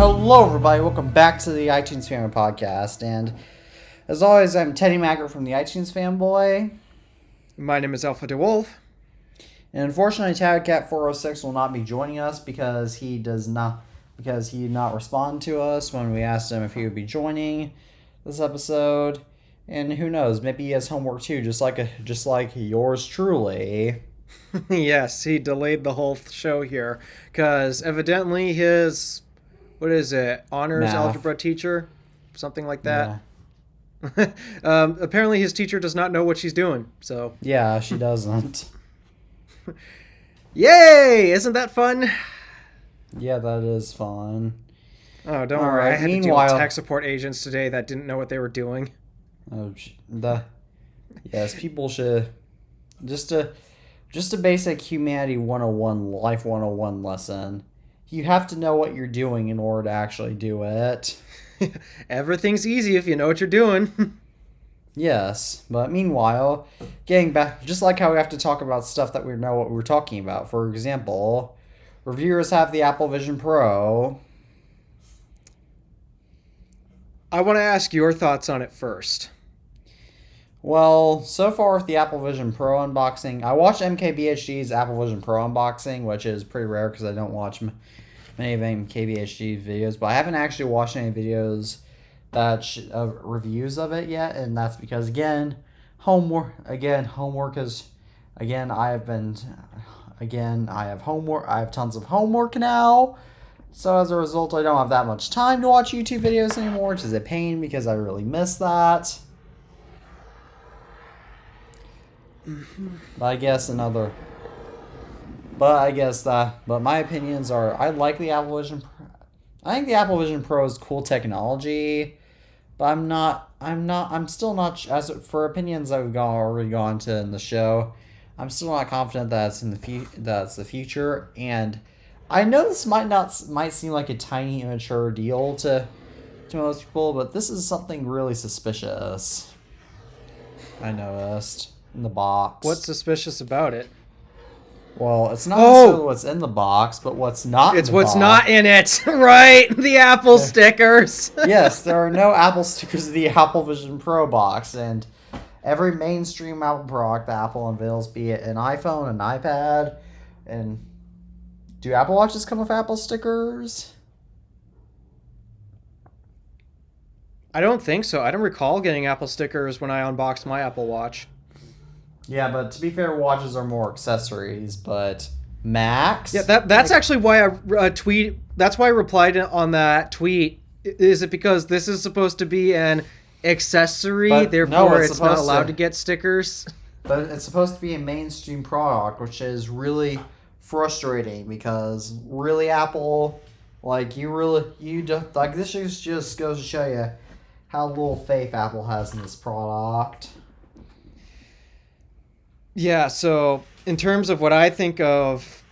Hello, everybody. Welcome back to the iTunes Family Podcast. And as always, I'm Teddy Macker from the iTunes Fanboy. My name is Alpha DeWolf. And unfortunately, TagCat406 will not be joining us because he did not respond to us when we asked him if he would be joining this episode. And who knows, maybe he has homework too, just like yours truly. Yes, he delayed the whole show here because evidently his, honors Math. algebra teacher, something like that. Yeah. Apparently his teacher does not know what she's doing, so. Yeah, she doesn't. Yay! Isn't that fun? Yeah, that is fun. Oh, don't worry. I had to deal with tech support agents today that didn't know what they were doing. Yes, people should just a basic humanity 101, life 101 lesson. You have to know what you're doing in order to actually do it. Everything's easy if you know what you're doing. Yes, but meanwhile, getting back, just like how we have to talk about stuff that we know what we're talking about. For example, reviewers have the Apple Vision Pro. I want to ask your thoughts on it first. Well, so far with the Apple Vision Pro unboxing, I watched MKBHD's Apple Vision Pro unboxing, which is pretty rare because I don't watch many of MKBHD's videos, but I haven't actually watched any videos of reviews of it yet, and that's because homework is I have homework. I have tons of homework now. So as a result, I don't have that much time to watch YouTube videos anymore, which is a pain because I really miss that. But my opinions are, I like the Apple Vision Pro. I think the Apple Vision Pro is cool technology, but I'm still not, as for opinions I've already gone to in the show, I'm still not confident that that's the future. And I know this might seem like a tiny immature deal to most people, but this is something really suspicious. I noticed in the box. What's suspicious about it? Well, it's not necessarily what's in the box, but what's not It's in the box. what's not in it, right? The Apple stickers. Yes, there are no Apple stickers in the Apple Vision Pro box, and every mainstream Apple product that Apple unveils, be it an iPhone, an iPad, and do Apple Watches come with Apple stickers? I don't think so. I don't recall getting Apple stickers when I unboxed my Apple Watch. Yeah, but to be fair, watches are more accessories, but Macs? Yeah, that's actually why that's why I replied on that tweet. Is it because this is supposed to be an accessory, therefore it's not allowed to get stickers? But it's supposed to be a mainstream product, which is really frustrating because really Apple, this just goes to show you how little faith Apple has in this product. Yeah, so in terms of what I think of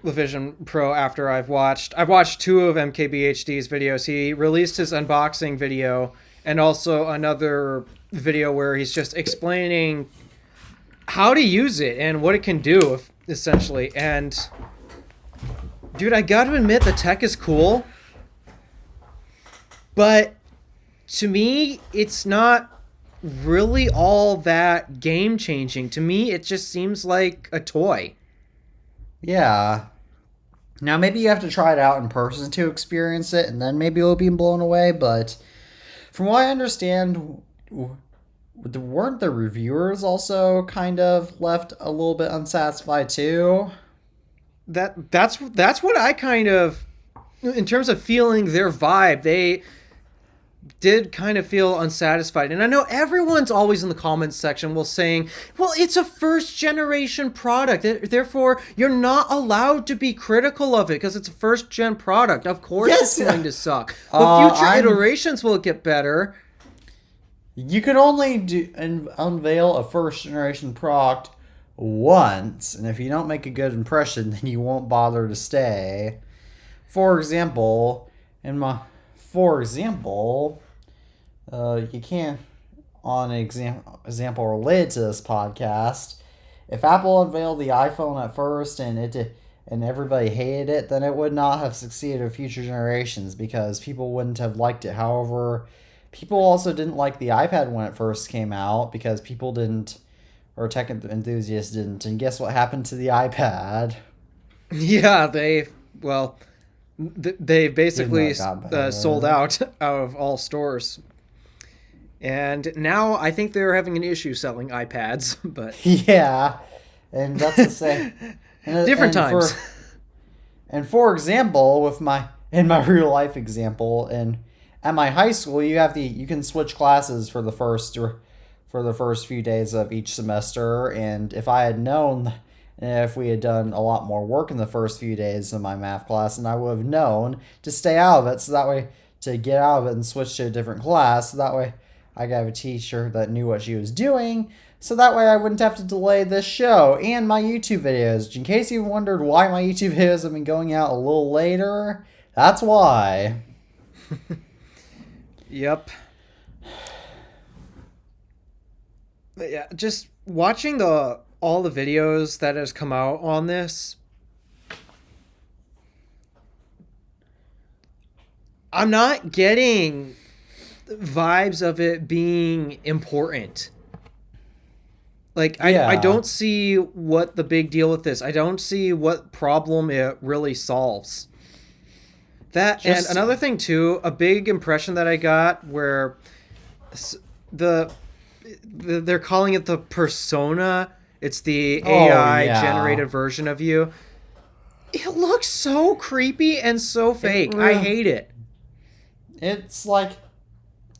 the Vision Pro after I've watched two of MKBHD's videos. He released his unboxing video and also another video where he's just explaining how to use it and what it can do, essentially. And dude, I gotta admit the tech is cool, but to me, it's not really all that game changing. To me, it just seems like a toy. Yeah. Now maybe you have to try it out in person to experience it, and then maybe you'll be blown away. But from what I understand, weren't the reviewers also kind of left a little bit unsatisfied too? That's what I kind of, in terms of feeling their vibe, they did kind of feel unsatisfied. And I know everyone's always in the comments section will saying, well, it's a first generation product, therefore you're not allowed to be critical of it because it's a first gen product. Of course it's going to suck, but future iterations will get better. You can only unveil a first generation product once, and if you don't make a good impression, then you won't bother to stay. For example, you can't, on an example related to this podcast, if Apple unveiled the iPhone at first and and everybody hated it, then it would not have succeeded in future generations because people wouldn't have liked it. However, people also didn't like the iPad when it first came out because people didn't, or tech enthusiasts didn't. And guess what happened to the iPad? Yeah, they basically sold out of all stores. And now I think they're having an issue selling iPads, but yeah, and that's the same. Different times. For example, in my real life example, at my high school, you can switch classes for the first few days of each semester, and if I had known, if we had done a lot more work in the first few days of my math class, and I would have known to stay out of it, so that way to get out of it and switch to a different class, so that way I could have a teacher that knew what she was doing, so that way I wouldn't have to delay this show and my YouTube videos. In case you wondered why my YouTube videos have been going out a little later, that's why. Yep. But yeah, just watching all the videos that has come out on this, I'm not getting vibes of it being important. Like, I don't see what the big deal with this. I don't see what problem it really solves. And another thing too, a big impression that I got where they're calling it the persona. It's the AI generated version of you. It looks so creepy and so fake. I hate it. It's like,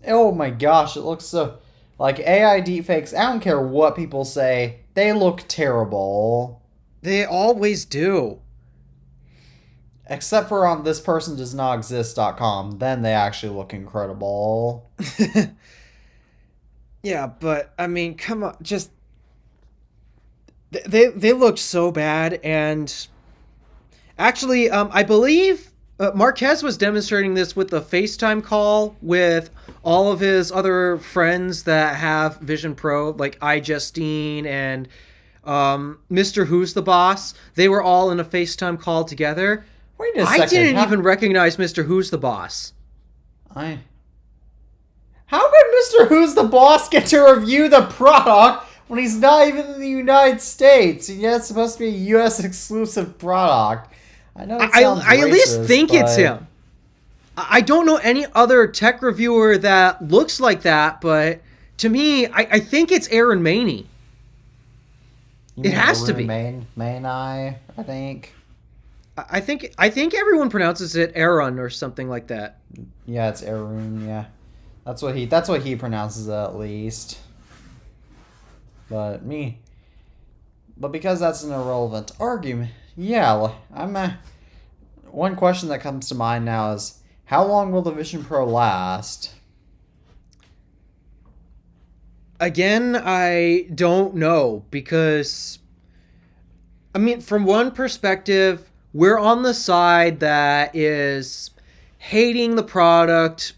oh my gosh, it looks so... Like, AI deepfakes, I don't care what people say, they look terrible. They always do. Except for on thispersondoesnotexist.com, then they actually look incredible. Yeah, but, I mean, come on, just... They look so bad, and... Actually, I believe Marquez was demonstrating this with a FaceTime call with all of his other friends that have Vision Pro, like iJustine and Mr. Who's the Boss. They were all in a FaceTime call together. Wait a second. I didn't even recognize Mr. Who's the Boss. How could Mr. Who's the Boss get to review the product when he's not even in the United States? Yeah, it's supposed to be a U.S. exclusive product. I know it sounds I at least racist, think it's him. I don't know any other tech reviewer that looks like that, but to me, I think it's Aaron Maney. It has to be. Maney, I think. I think everyone pronounces it Aaron or something like that. Yeah, it's Aaron, yeah. That's what he pronounces it, at least. But because that's an irrelevant argument, yeah, one question that comes to mind now is, how long will the Vision Pro last? Again, I don't know, because, I mean, from one perspective, we're on the side that is hating the product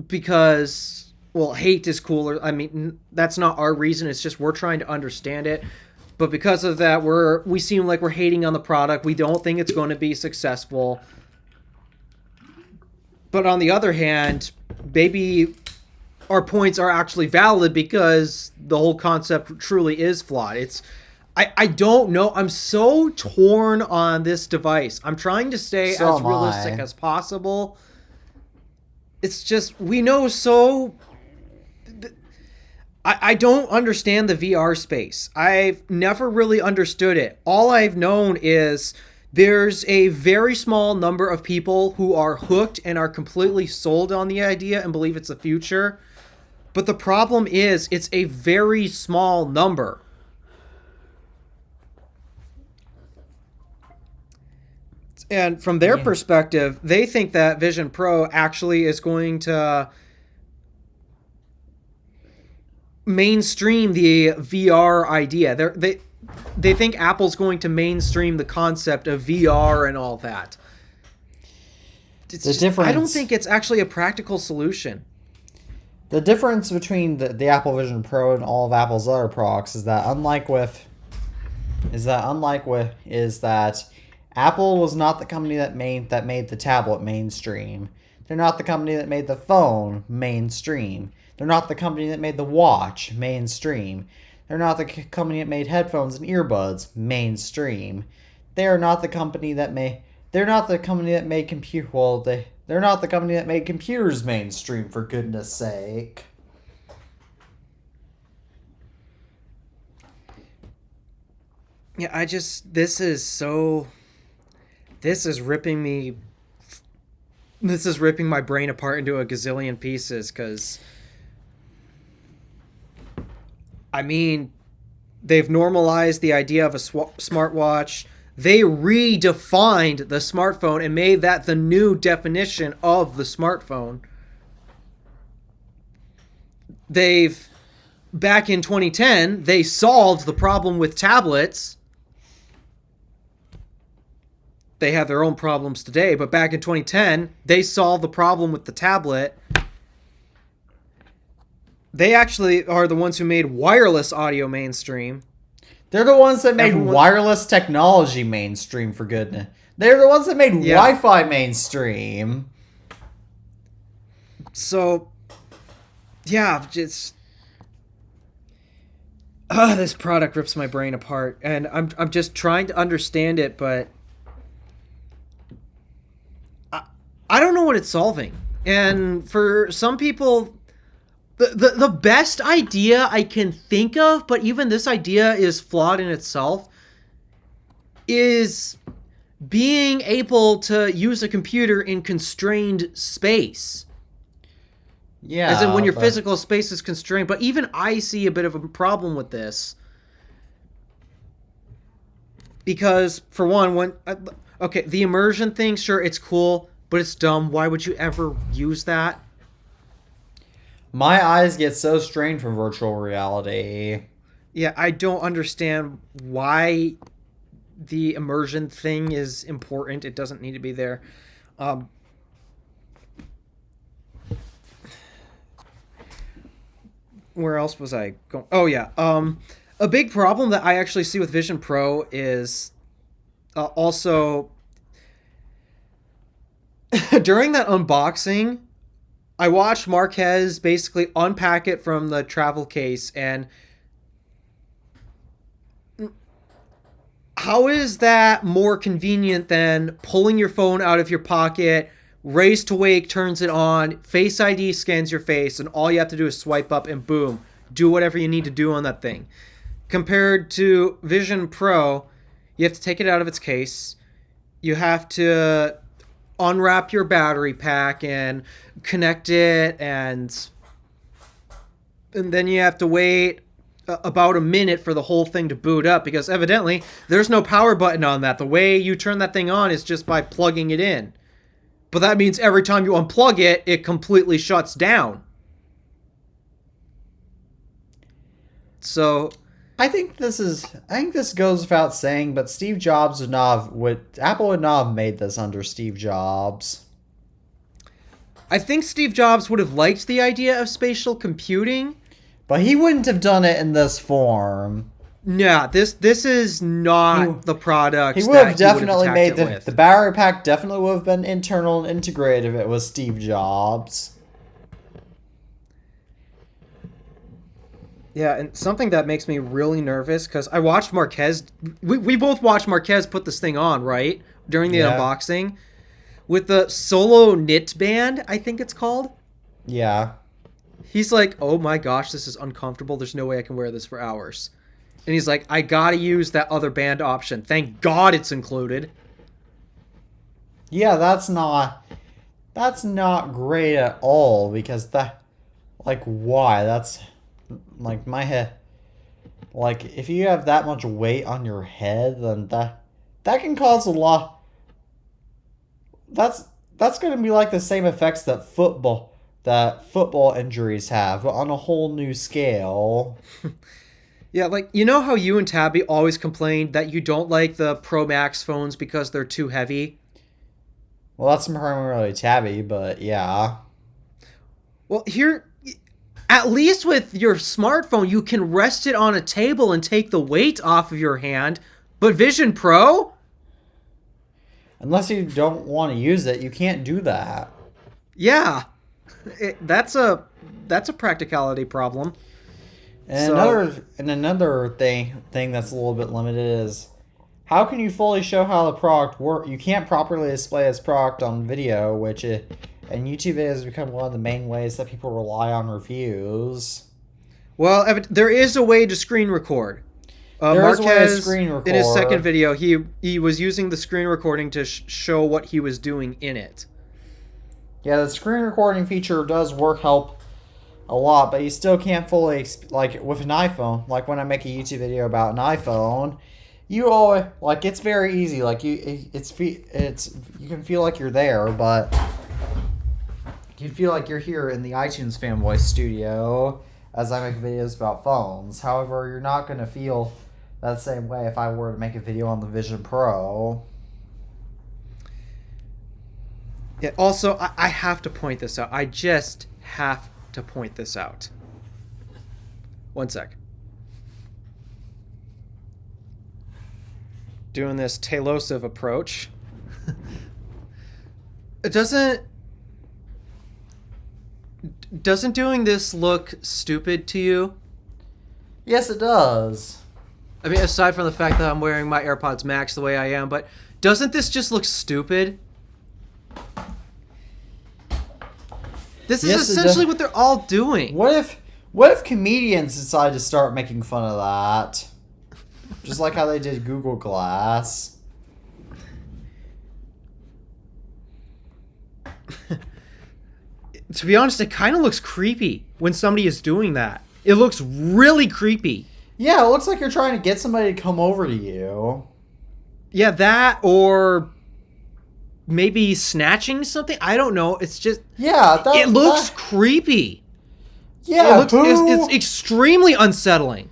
because, well, hate is cooler. I mean, that's not our reason. It's just we're trying to understand it. But because of that, we seem like we're hating on the product. We don't think it's going to be successful. But on the other hand, maybe our points are actually valid because the whole concept truly is flawed. I don't know. I'm so torn on this device. I'm trying to stay as realistic as possible. It's just, we know so... I don't understand the VR space. I've never really understood it. All I've known is there's a very small number of people who are hooked and are completely sold on the idea and believe it's the future. But the problem is it's a very small number. And from their perspective, they think that Vision Pro actually is going to mainstream the VR idea. They think Apple's going to mainstream the concept of VR and all that. I don't think it's actually a practical solution. The difference between the Apple Vision Pro and all of Apple's other products is that Apple was not the company that made the tablet mainstream. They're not the company that made the phone mainstream. They're not the company that made the watch mainstream. They're not the company that made headphones and earbuds mainstream. They are not the company that made. They're not the company that made computer. Well, they're not the company that made computers mainstream. For goodness sake. Yeah, this is ripping me. This is ripping my brain apart into a gazillion pieces because, I mean, they've normalized the idea of a smartwatch. They redefined the smartphone and made that the new definition of the smartphone. Back in 2010, they solved the problem with tablets. They have their own problems today, but back in 2010, they solved the problem with the tablet. They actually are the ones who made wireless audio mainstream. They're the ones that made wireless technology mainstream, for goodness. They're the ones that made Wi-Fi mainstream. So, yeah, just this product rips my brain apart, and I'm just trying to understand it, but I don't know what it's solving. And for some people, the best idea I can think of, but even this idea is flawed in itself, is being able to use a computer in constrained space. Yeah. As in when your physical space is constrained. But even I see a bit of a problem with this. Because, for one, okay, the immersion thing, sure, it's cool, but it's dumb. Why would you ever use that? My eyes get so strained from virtual reality. Yeah, I don't understand why the immersion thing is important. It doesn't need to be there. Where else was I going? Oh, yeah. A big problem that I actually see with Vision Pro is also during that unboxing, I watched Marquez basically unpack it from the travel case, and how is that more convenient than pulling your phone out of your pocket, raise to wake turns it on, Face ID scans your face, and all you have to do is swipe up and boom, do whatever you need to do on that thing. Compared to Vision Pro, you have to take it out of its case, you have to unwrap your battery pack and connect it, and then you have to wait about a minute for the whole thing to boot up, because evidently there's no power button on that. The way you turn that thing on is just by plugging it in. But that means every time you unplug it, it completely shuts down. So I think this goes without saying, but Steve Jobs Apple would not have made this under Steve Jobs. I think Steve Jobs would have liked the idea of spatial computing, but he wouldn't have done it in this form. Yeah, this is not the product. He would have definitely made the battery pack definitely would have been internal and integrated if it was Steve Jobs. Yeah, and something that makes me really nervous, because I watched Marquez. We both watched Marquez put this thing on, right? During the unboxing. With the Solo Knit Band, I think it's called. Yeah. He's like, oh my gosh, this is uncomfortable. There's no way I can wear this for hours. And he's like, I gotta use that other band option. Thank God it's included. Yeah, that's not great at all, because why? That's like my head. Like, if you have that much weight on your head, then that can cause a lot. That's going to be like the same effects that football injuries have, but on a whole new scale. Yeah, like, you know how you and Tabby always complained that you don't like the Pro Max phones because they're too heavy? Well, that's primarily Tabby, but yeah. Well, here, at least with your smartphone, you can rest it on a table and take the weight off of your hand. But Vision Pro? Unless you don't want to use it, you can't do that. Yeah, that's a practicality problem. And So, another thing that's a little bit limited is how can you fully show how the product works? You can't properly display this product on video, and YouTube videos has become one of the main ways that people rely on reviews. well, there is a way to screen record. There is a way to Marquez, screen record. in his second video, he was using the screen recording to show what he was doing in it. Yeah, the screen recording feature does help a lot, but you still can't fully, like with an iPhone. Like when I make a YouTube video about an iPhone, you always it's very easy. Like you can feel like you're there, but you feel like you're here in the iTunes Fanboy studio as I make videos about phones. However, you're not gonna feel that same way if I were to make a video on the Vision Pro. Yeah, also, I have to point this out. I just have to point this out. One sec. Doing this Tailosive approach. It doesn't doing this look stupid to you? Yes, it does. I mean, aside from the fact that I'm wearing my AirPods Max the way I am, but doesn't this just look stupid? This is essentially what they're all doing. What if comedians decide to start making fun of that? Just like how they did Google Glass. To be honest, it kind of looks creepy when somebody is doing that. It looks really creepy. Yeah, it looks like you're trying to get somebody to come over to you. Yeah, that or maybe snatching something. I don't know. It's just it looks creepy. Yeah, it's extremely unsettling.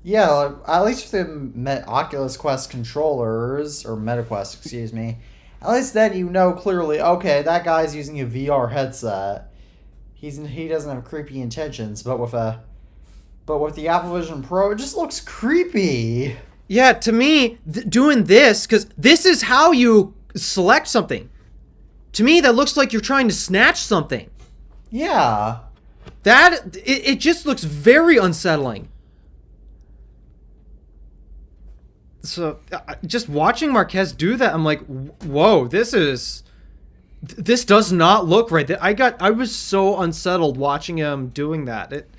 Yeah, like, at least with the Oculus Quest controllers or MetaQuest, excuse me. At least then you know clearly. Okay, that guy's using a VR headset. He doesn't have creepy intentions, but with the Apple Vision Pro, it just looks creepy. Yeah, to me, doing this, because this is how you select something. To me, that looks like you're trying to snatch something. Yeah. It just looks very unsettling. So, just watching Marquez do that, I'm like, whoa, this does not look right. I was so unsettled watching him doing that. It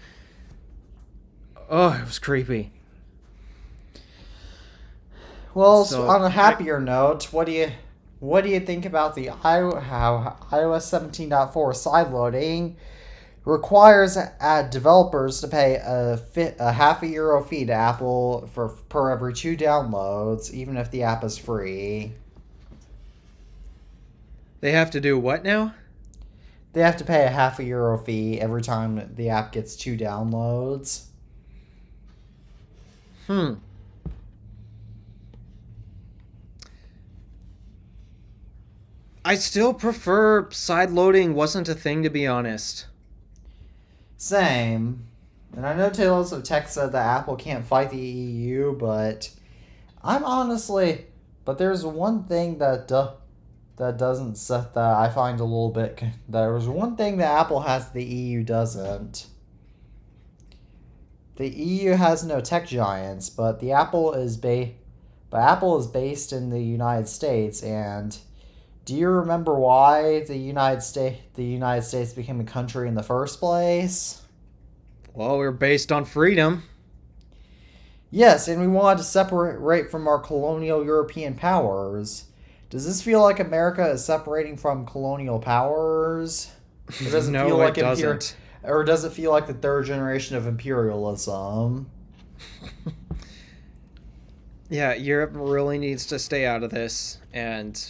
was creepy. Well, so on a happier note, what do you think about the how iOS 17.4 sideloading requires developers to pay a half a euro fee to Apple per every 2 downloads, even if the app is free? They have to do what now? They have to pay a half a euro fee every time the app gets 2 downloads. I still prefer sideloading wasn't a thing, to be honest. Same. And I know Taylor's of Tech said that Apple can't fight the EU, but there's one thing that I find a little bit. There's one thing that Apple has the EU doesn't. The EU has no tech giants, but Apple is based in the United States. And do you remember why the United States became a country in the first place? Well, we're based on freedom. Yes, and we wanted to separate from our colonial European powers. Does this feel like America is separating from colonial powers? Or does it No, feel like it doesn't. Or does it feel like the third generation of imperialism? Yeah, Europe really needs to stay out of this, and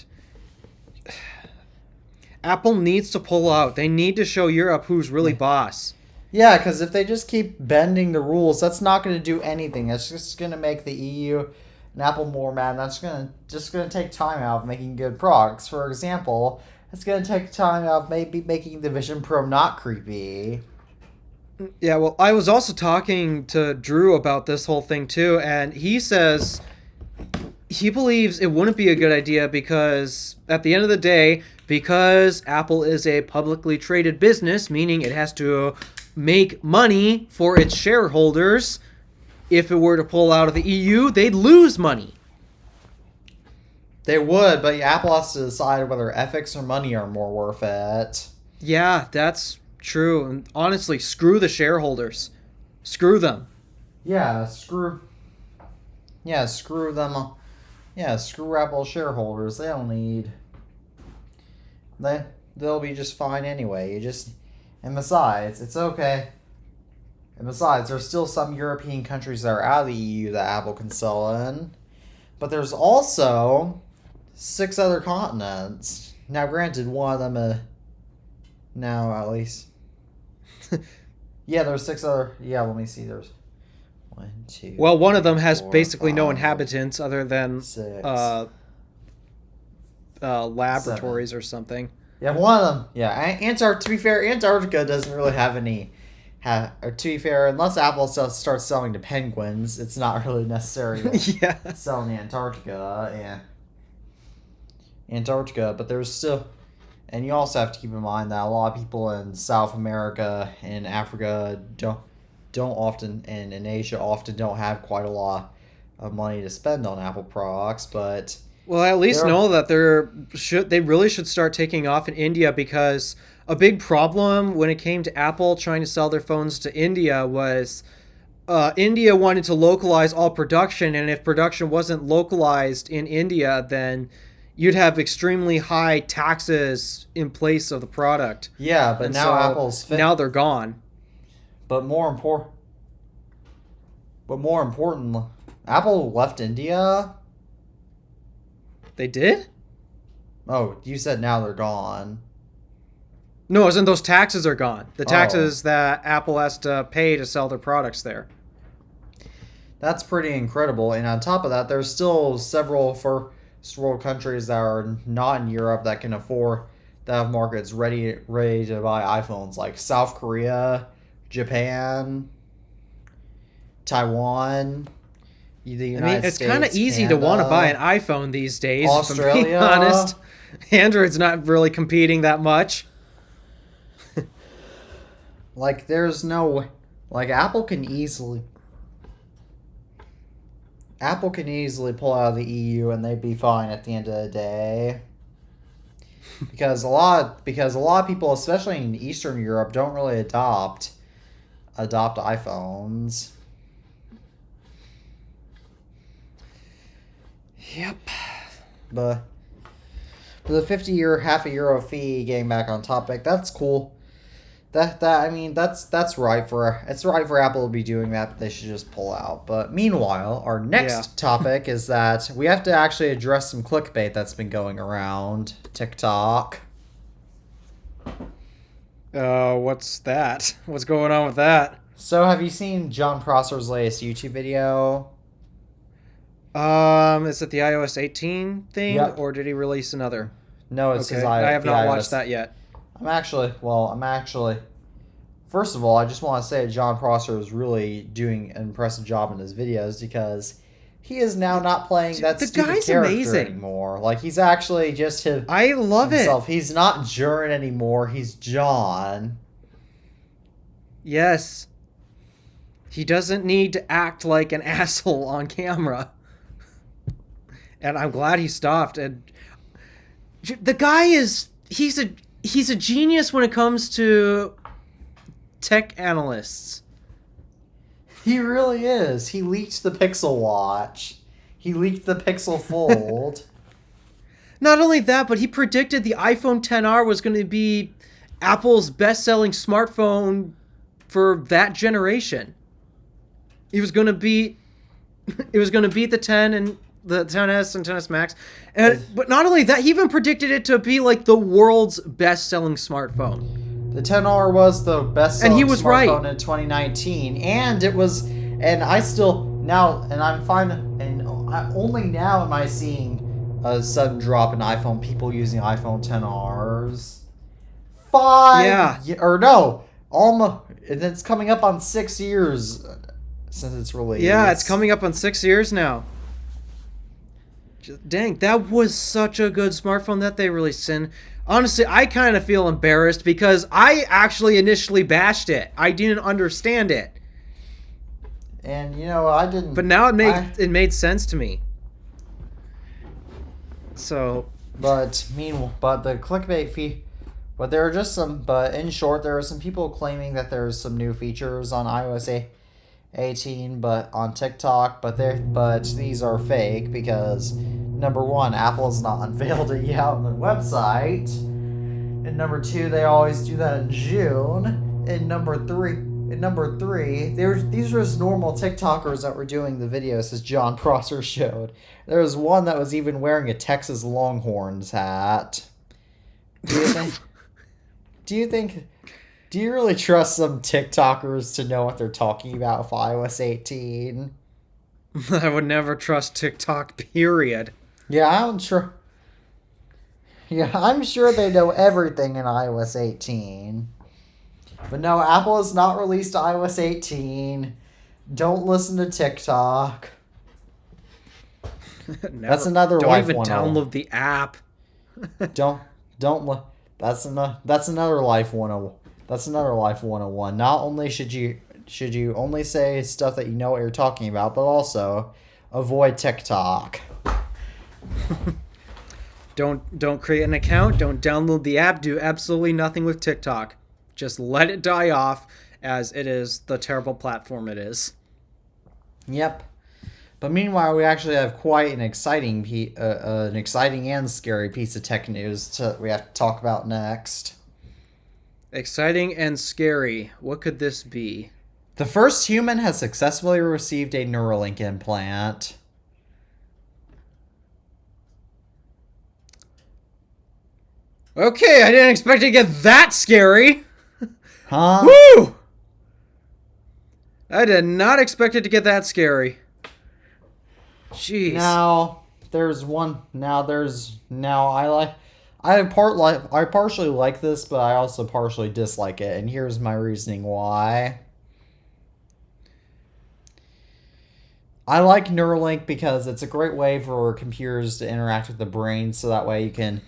Apple needs to pull out. They need to show Europe who's really boss. Yeah, because if they just keep bending the rules, that's not going to do anything. That's just going to make the EU and Apple more mad. And that's just going to take time out of making good products. For example, it's going to take time out of maybe making the Vision Pro not creepy. Yeah, well, I was also talking to Drew about this whole thing too, and he says he believes it wouldn't be a good idea because at the end of the day, because Apple is a publicly traded business, meaning it has to make money for its shareholders, if it were to pull out of the EU, they'd lose money. They would, but Apple has to decide whether ethics or money are more worth it. Yeah, that's true. And honestly, screw the shareholders. Screw them. Yeah, screw them. Yeah, screw Apple shareholders. They don't need. They'll be just fine anyway. And besides, it's okay. And besides, there's still some European countries that are out of the EU that Apple can sell in. But there's also 6 other continents. Now, granted, one of them, now at least. Yeah, there's 6 other. Yeah, let me see. There's 1, 2. Well, one of them has 4, basically no 5, inhabitants other than 6. Laboratories 7. or something. Yeah, one of them. Yeah, to be fair, Antarctica doesn't really have any. Or to be fair, unless Apple starts selling to penguins, it's not really necessary to Yeah. sell in Antarctica. Yeah. Antarctica, but there's still. And you also have to keep in mind that a lot of people in South America and Africa don't often, and in Asia often don't have quite a lot of money to spend on Apple products, but. Well, at least know that they really should start taking off in India, because a big problem when it came to Apple trying to sell their phones to India was India wanted to localize all production, and if production wasn't localized in India, then you'd have extremely high taxes in place of the product. Yeah, but and now so Apple's now they're gone. But more important, Apple left India. They did? Oh, you said now they're gone. No, as in those taxes are gone. The taxes that Apple has to pay to sell their products there. That's pretty incredible. And on top of that, there's still several first world countries that are not in Europe that can afford that have markets ready to buy iPhones, like South Korea, Japan, Taiwan. It's kind of easy to want to buy an iPhone these days. Australia. If I'm being honest, Android's not really competing that much. Like, there's no way. Like, Apple can easily pull out of the EU and they'd be fine at the end of the day. Because a lot of people, especially in Eastern Europe, don't really adopt iPhones. Yep. But the half a euro fee, getting back on topic, that's cool. That's right for Apple to be doing that, but they should just pull out. But meanwhile, our next topic is that we have to actually address some clickbait that's been going around TikTok. What's that? What's going on with that? So, have you seen John Prosser's latest YouTube video? Is it the iOS 18 thing, Yep. or did he release another? No, it's his I have not iOS. watched that yet. I'm actually. First of all, I just want to say that John Prosser is really doing an impressive job in his videos, because he is now not playing that stupid character anymore. Like, he's actually just I love himself. it. He's not Jern anymore. He's John. Yes. He doesn't need to act like an asshole on camera. And I'm glad he stopped. And the guy he's a genius when it comes to tech analysts. He really is. He leaked the Pixel Watch. He leaked the Pixel Fold. Not only that, but he predicted the iPhone XR was going to be Apple's best-selling smartphone for that generation. It was going to beat the 10 and the 10s and 10s Max. But not only that, he even predicted it to be like the world's best-selling smartphone. The 10R was the best-selling smartphone right. in 2019, and it was. And I still now, and I'm fine. And only now am I seeing a sudden drop in iPhone people using iPhone 10Rs. Almost. It's coming up on 6 years since it's released. Yeah, it's coming up on 6 years now. Dang, that was such a good smartphone that they released. And honestly, I kind of feel embarrassed because I actually initially bashed it. I didn't understand it. And I didn't. But now it made sense to me. So, but the clickbait fee. But there are just some. But in short, there are some people claiming that there's some new features on iOS 18, but on TikTok. But these are fake because number one, Apple has not unveiled it yet on the website, and number two, they always do that in June. And number three, these are just normal TikTokers that were doing the videos, as John Prosser showed. There was one that was even wearing a Texas Longhorns hat. Do you think? Do you really trust some TikTokers to know what they're talking about with iOS 18? I would never trust TikTok, period. Yeah, I'm sure. Yeah, I'm sure they know everything in iOS 18. But no, Apple has not released iOS 18. Don't listen to TikTok. That's another life 101. Don't even download the app. don't that's another life 101. That's another life 101. Not only should you only say stuff that you know what you're talking about, but also avoid TikTok. Don't create an account, don't download the app, do absolutely nothing with TikTok. Just let it die off, as it is the terrible platform it is. Yep. But meanwhile, we actually have quite an exciting and scary piece of tech news we have to talk about next. Exciting and scary. What could this be? The first human has successfully received a Neuralink implant. Okay, I didn't expect it to get that scary. Huh? Woo! I did not expect it to get that scary. Jeez. I partially like this, but I also partially dislike it, and here's my reasoning why. I like Neuralink because it's a great way for computers to interact with the brain, so that way you can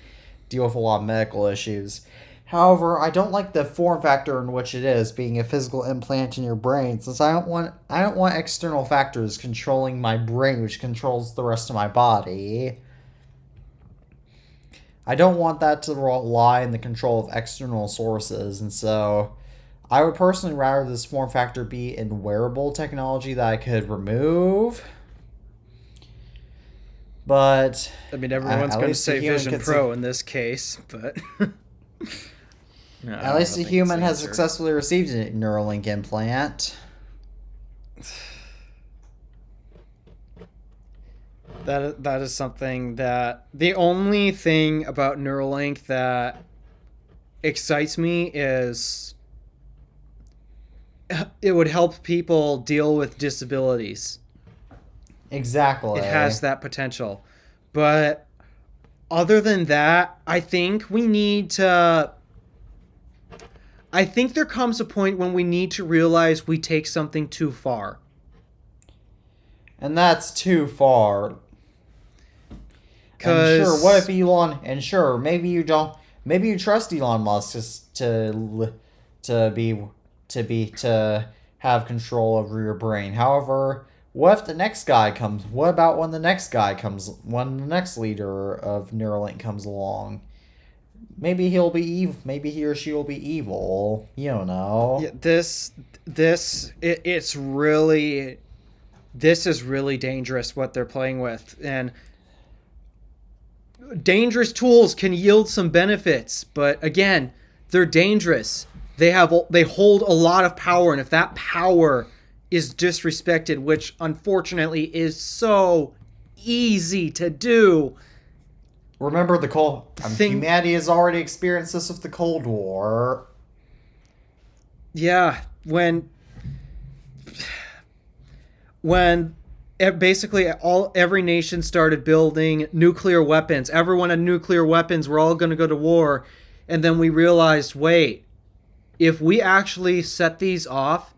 deal with a lot of medical issues. However, I don't like the form factor in which it is, being a physical implant in your brain, since I don't want external factors controlling my brain, which controls the rest of my body. I don't want that to lie in the control of external sources, and so I would personally rather this form factor be in wearable technology that I could remove. But I mean, everyone's going to say Vision Pro in this case, but at least a human has successfully received a Neuralink implant. That is something that the only thing about Neuralink that excites me is it would help people deal with disabilities. Exactly. It has that potential. But other than that, I think there comes a point when we need to realize we take something too far. And that's too far. And sure, what if Elon? And sure, maybe you don't. Maybe you trust Elon Musk to have control over your brain. However, what if the next guy comes? What about when the next leader of Neuralink comes along? Maybe he'll be evil. Maybe he or she will be evil. You don't know. Yeah, this is really dangerous what they're playing with, and dangerous tools can yield some benefits, but again, they're dangerous. They hold a lot of power, and if that power is disrespected, which unfortunately is so easy to do. Remember humanity has already experienced this with the Cold War. Yeah, when basically every nation started building nuclear weapons. Everyone had nuclear weapons. We're all going to go to war. And then we realized, wait, if we actually set these off,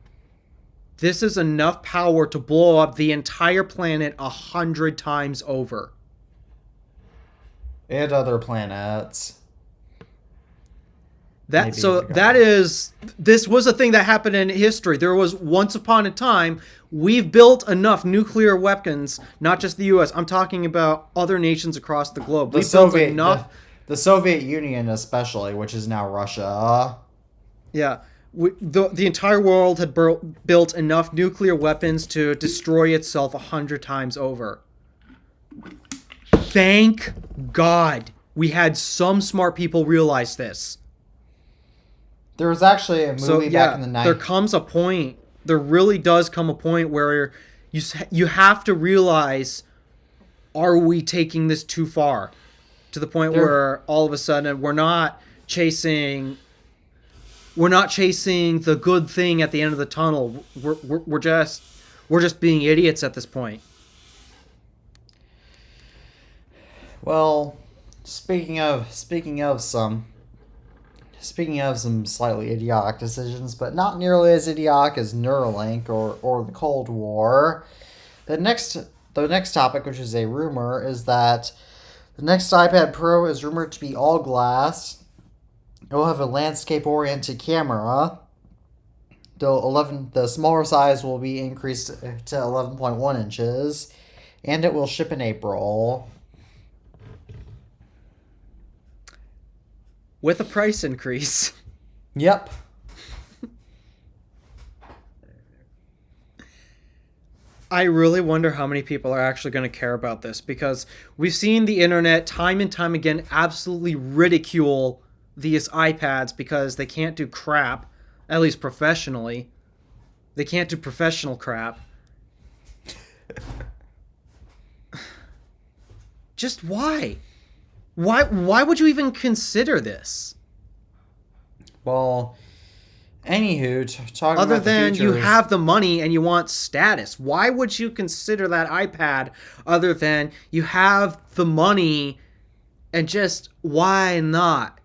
this is enough power to blow up the entire planet 100 times over. And other planets. This was a thing that happened in history. There was once upon a time, we've built enough nuclear weapons, not just the US. I'm talking about other nations across the globe. The Soviet Union especially, which is now Russia. Yeah. The entire world had built enough nuclear weapons to destroy itself 100 times over. Thank God we had some smart people realize this. There was actually a movie back in the 90s. There comes a point, there really does come a point where you have to realize, are we taking this too far? To the point where all of a sudden we're not chasing the good thing at the end of the tunnel. We're just being idiots at this point. Well, speaking of some slightly idiotic decisions, but not nearly as idiotic as Neuralink or the Cold War, the next topic, which is a rumor, is that the next iPad Pro is rumored to be all glass. It will have a landscape-oriented camera. The smaller size will be increased to 11.1 inches, and it will ship in April. With a price increase. Yep. I really wonder how many people are actually going to care about this, because we've seen the internet time and time again absolutely ridicule these iPads because they can't do crap, at least professionally. They can't do professional crap. Just why? Why would you even consider this? Well, anywho, talking other about the than features, you have the money and you want status, why would you consider that iPad other than you have the money and just why not?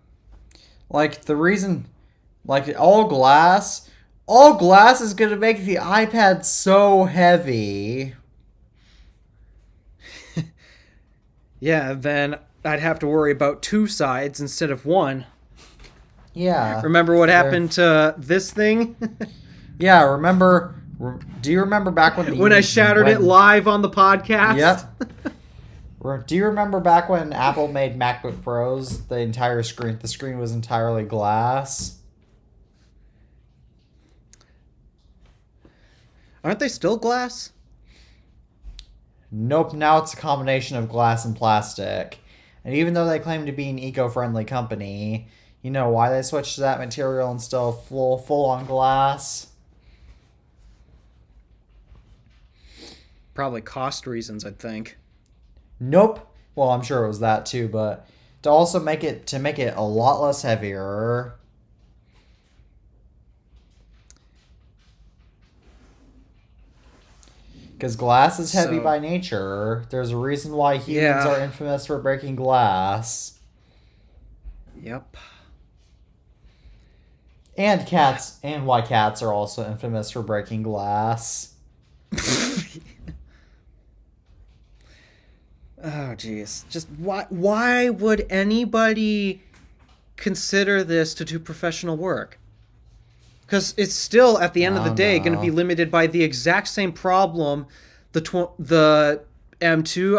Like the reason, like all glass is going to make the iPad so heavy. Yeah, then I'd have to worry about two sides instead of one. Yeah. Remember what happened to this thing? Yeah, do you remember back when I shattered it live on the podcast? Yep. Do you remember back when Apple made MacBook Pros, the screen was entirely glass? Aren't they still glass? Nope, now it's a combination of glass and plastic. And even though they claim to be an eco-friendly company, you know why they switched to that material instead of full-on glass? Probably cost reasons, I'd think. Nope. Well, I'm sure it was that too, but to make it a lot less heavier. Because glass is heavy by nature. There's a reason why humans are infamous for breaking glass. Yep. And why cats are also infamous for breaking glass. Oh, jeez. Just why would anybody consider this to do professional work? Because it's still, at the end of the day, going to be limited by the exact same problem the M2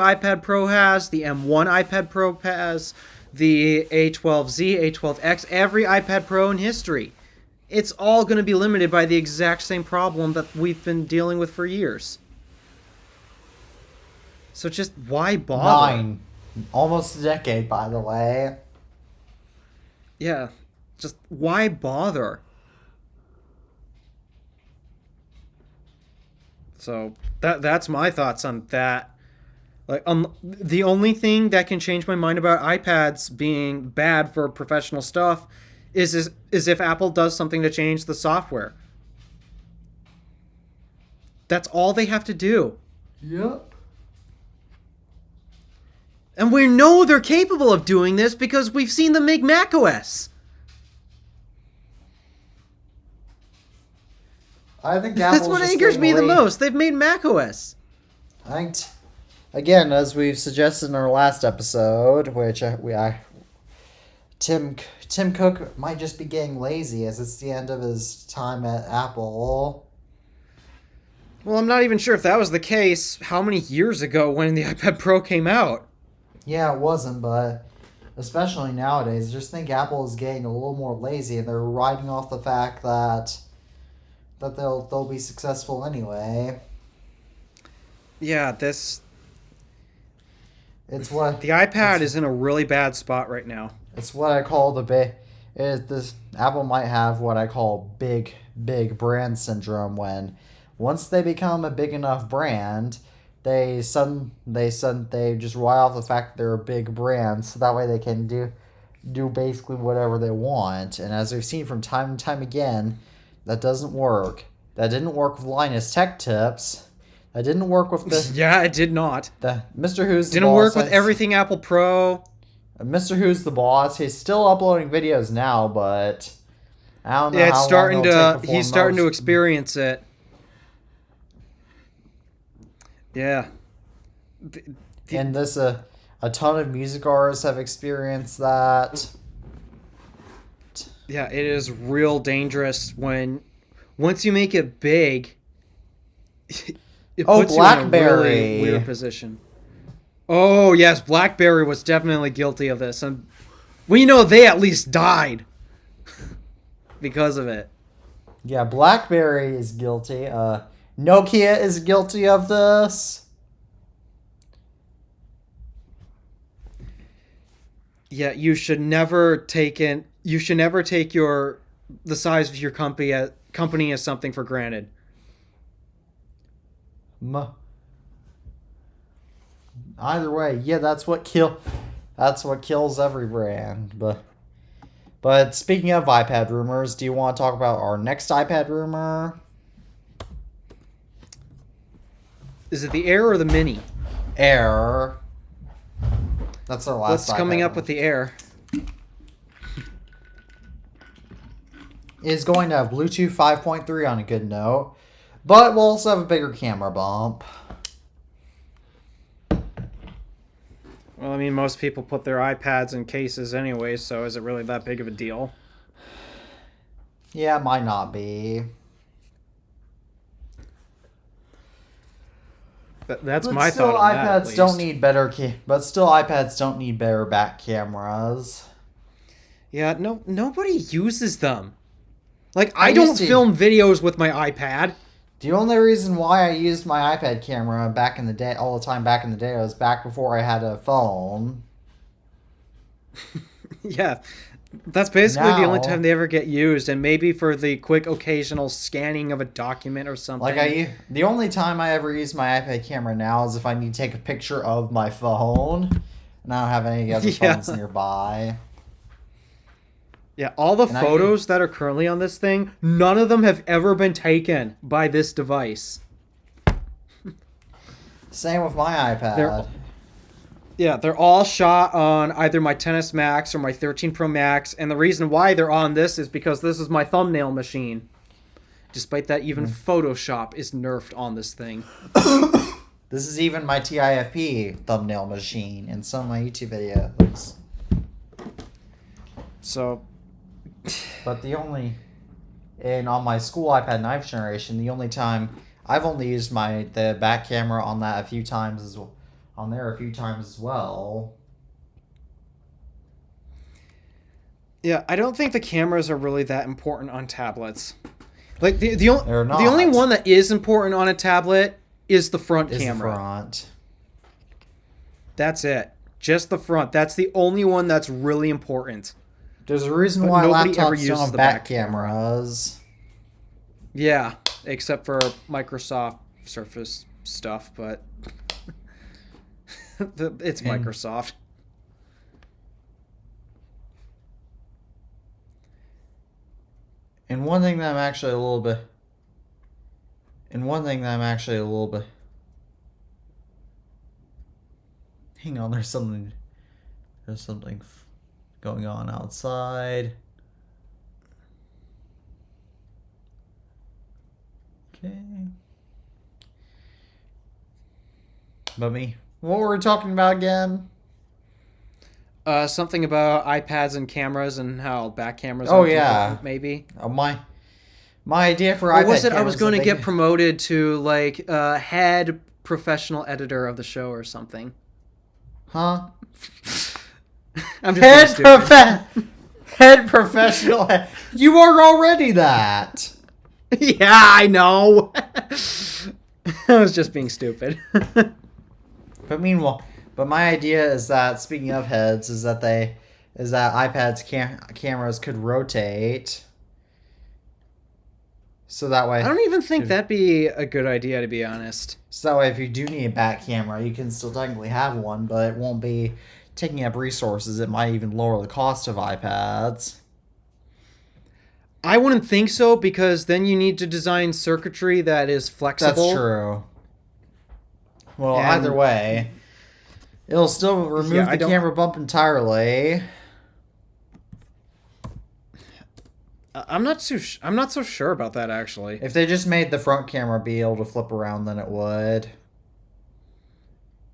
iPad Pro has, the M1 iPad Pro has, the A12Z, A12X, every iPad Pro in history. It's all going to be limited by the exact same problem that we've been dealing with for years. So just why bother? Almost a decade, by the way. Yeah, just why bother? So that's my thoughts on that. Like, the only thing that can change my mind about iPads being bad for professional stuff is if Apple does something to change the software. That's all they have to do. Yep. And we know they're capable of doing this because we've seen them make macOS. I think that's what angers me the most. They've made macOS. I again, as we've suggested in our last episode, which Tim Cook might just be getting lazy as it's the end of his time at Apple. Well, I'm not even sure if that was the case how many years ago when the iPad Pro came out. Yeah, it wasn't, but especially nowadays, I just think Apple is getting a little more lazy, and they're riding off the fact that they'll be successful anyway. Yeah, It's what the iPad is in a really bad spot right now. It's what I call this Apple might have what I call big brand syndrome when once they become a big enough brand, they just rely off the fact that they're a big brand, so that way they can do basically whatever they want. And as we've seen from time and time again, that doesn't work. That didn't work with Linus Tech Tips. That didn't work with the Yeah, it did not. the Mr. Who's the Didn't Boss. work with everything Apple Pro. Mr. Who's the Boss. He's still uploading videos now, but I don't know Yeah, it's how starting long it'll take to. before He's starting to most- experience it. Yeah. And this a ton of music artists have experienced that. Yeah, it is real dangerous when once you make it big, it puts you in a BlackBerry. really weird position. Oh yes, BlackBerry was definitely guilty of this, and we know they at least died because of it. Yeah, BlackBerry is guilty. Nokia is guilty of this. Yeah, you should never take the size of your company as something for granted. Either way, yeah, that's what kills every brand. But speaking of iPad rumors, do you want to talk about our next iPad rumor? Is it the Air or the Mini? Air. That's our last. What's coming iPad up with the Air? Is going to have Bluetooth 5.3 on a good note, but we'll also have a bigger camera bump. Well, I mean, most people put their iPads in cases anyway, so is it really that big of a deal? Yeah, it might not be. That's But my still, thought on that, at iPads don't least. need iPads don't need better back cameras. Yeah, nobody uses them. Like, I used don't to. film videos with my iPad. The only reason why I used my iPad camera back in the day, all the time back in the day, was back before I had a phone. Yeah, that's basically the only Now- time they ever get used, and maybe for the quick occasional scanning of a document or something. The only time I ever use my iPad camera now is if I need to take a picture of my phone, and I don't have any other Yeah. phones nearby. Yeah, all the And photos that are currently on this thing, none of them have ever been taken by this device. Same with my iPad. They're all shot on either my XS Max or my 13 Pro Max, and the reason why they're on this is because this is my thumbnail machine. Despite that, even Photoshop is nerfed on this thing. This is even my TIFP thumbnail machine in some of my YouTube videos. So, But on my school iPad 9th generation, the only time I've only used the back camera on that a few times as well. yeah, I don't think the cameras are really that important on tablets. Like the They're not. only one that is important on a tablet is the front Is the camera. front. That's it. Just the front. That's the only one that's really important. There's a reason But why nobody ever laptops uses don't have the back back camera. cameras. Yeah, except for Microsoft Surface stuff, but it's And- Microsoft. And one thing that I'm actually a little bit. Hang on, there's something going on outside. Okay. But What were we talking about again? Something about iPads and cameras and how back cameras Oh aren't yeah, important, maybe. My idea for Or iPad was it I cameras was is going that to they get promoted to like head professional editor of the show or something? huh? I'm just being stupid. Head professional. You are already that. Yeah, I know. I was just being stupid. But my idea is that speaking of heads, is that iPads cameras could rotate, so that way. I don't even think that'd be a good idea, to be honest. So that way, if you do need a back camera, you can still technically have one, but it won't be taking up resources. It might even lower the cost of iPads. I wouldn't think so, because then you need to design circuitry that is flexible. That's true. Well, And either way, it'll still remove the camera bump entirely. I'm not so sure about that, actually. If they just made the front camera be able to flip around, then it would.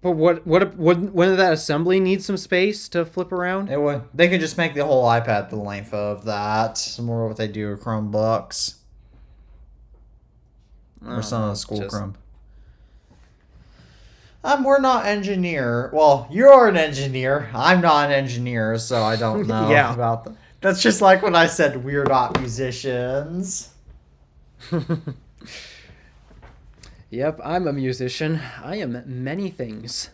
But wouldn't that assembly need some space to flip around? It would. They could just make the whole iPad the length of that. Similar to what they do with Chromebooks. Or some of the school Chrome. We're not engineer. Well, you're an engineer. I'm not an engineer, so I don't know about that. That's just like when I said we're not musicians. Yep, I'm a musician. I am many things.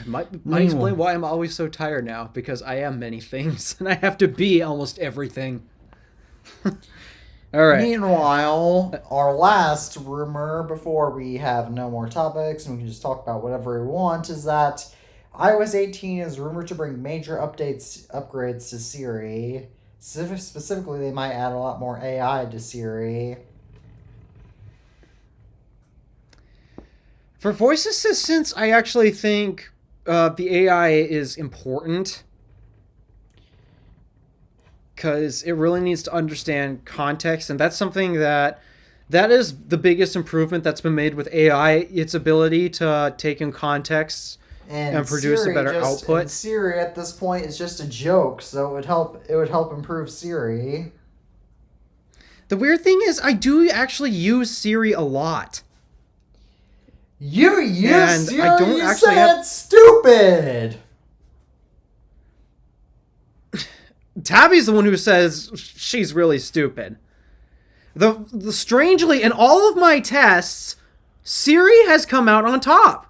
Might explain why I'm always so tired now, because I am many things, and I have to be almost everything. All right. Meanwhile, our last rumor before we have no more topics and we can just talk about whatever we want is that iOS 18 is rumored to bring major upgrades to Siri. Specifically, they might add a lot more AI to Siri. For voice assistants, I actually think the AI is important, because it really needs to understand context, and that's something that is the biggest improvement that's been made with AI, its ability to take in context and produce Siri a better output. And Siri at this point is just a joke, so it would help improve Siri. The weird thing is, I do actually use Siri a lot. You use Siri? I don't you actually said it's stupid! Tabby's the one who says she's really stupid. The strangely, in all of my tests, Siri has come out on top.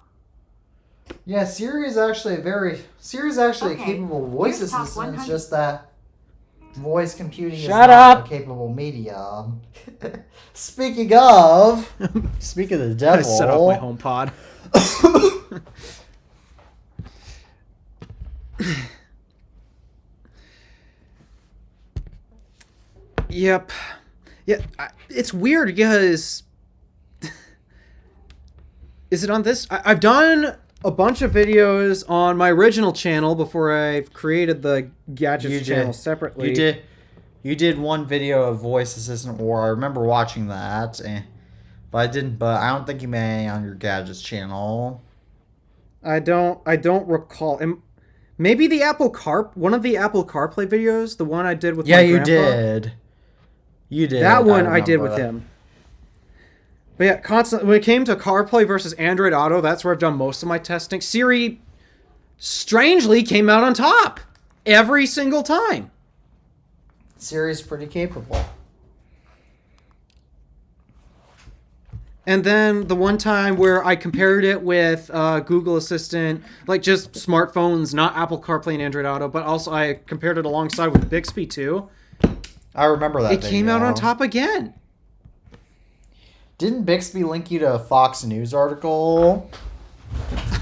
Yeah, Siri's actually a capable voice assistant. It's just that voice computing is not a capable medium. Speaking of the devil, I set off my HomePod. Yep. Yeah, it's weird because is it on this? I've done a bunch of videos on my original channel before I've created the Gadgets channel separately. You did one video of voice assistant war. I remember watching that, but I don't think you made any on your Gadgets channel. I don't recall. Maybe one of the Apple CarPlay videos, the one I did with my grandpa. did. You did. That one I did with him. But yeah, constantly when it came to CarPlay versus Android Auto, that's where I've done most of my testing. Siri strangely came out on top every single time. Siri's pretty capable. And then the one time where I compared it with Google Assistant, like just smartphones, not Apple CarPlay and Android Auto, but also I compared it alongside with Bixby too. I remember that. It came out on top again. Didn't Bixby link you to a Fox News article?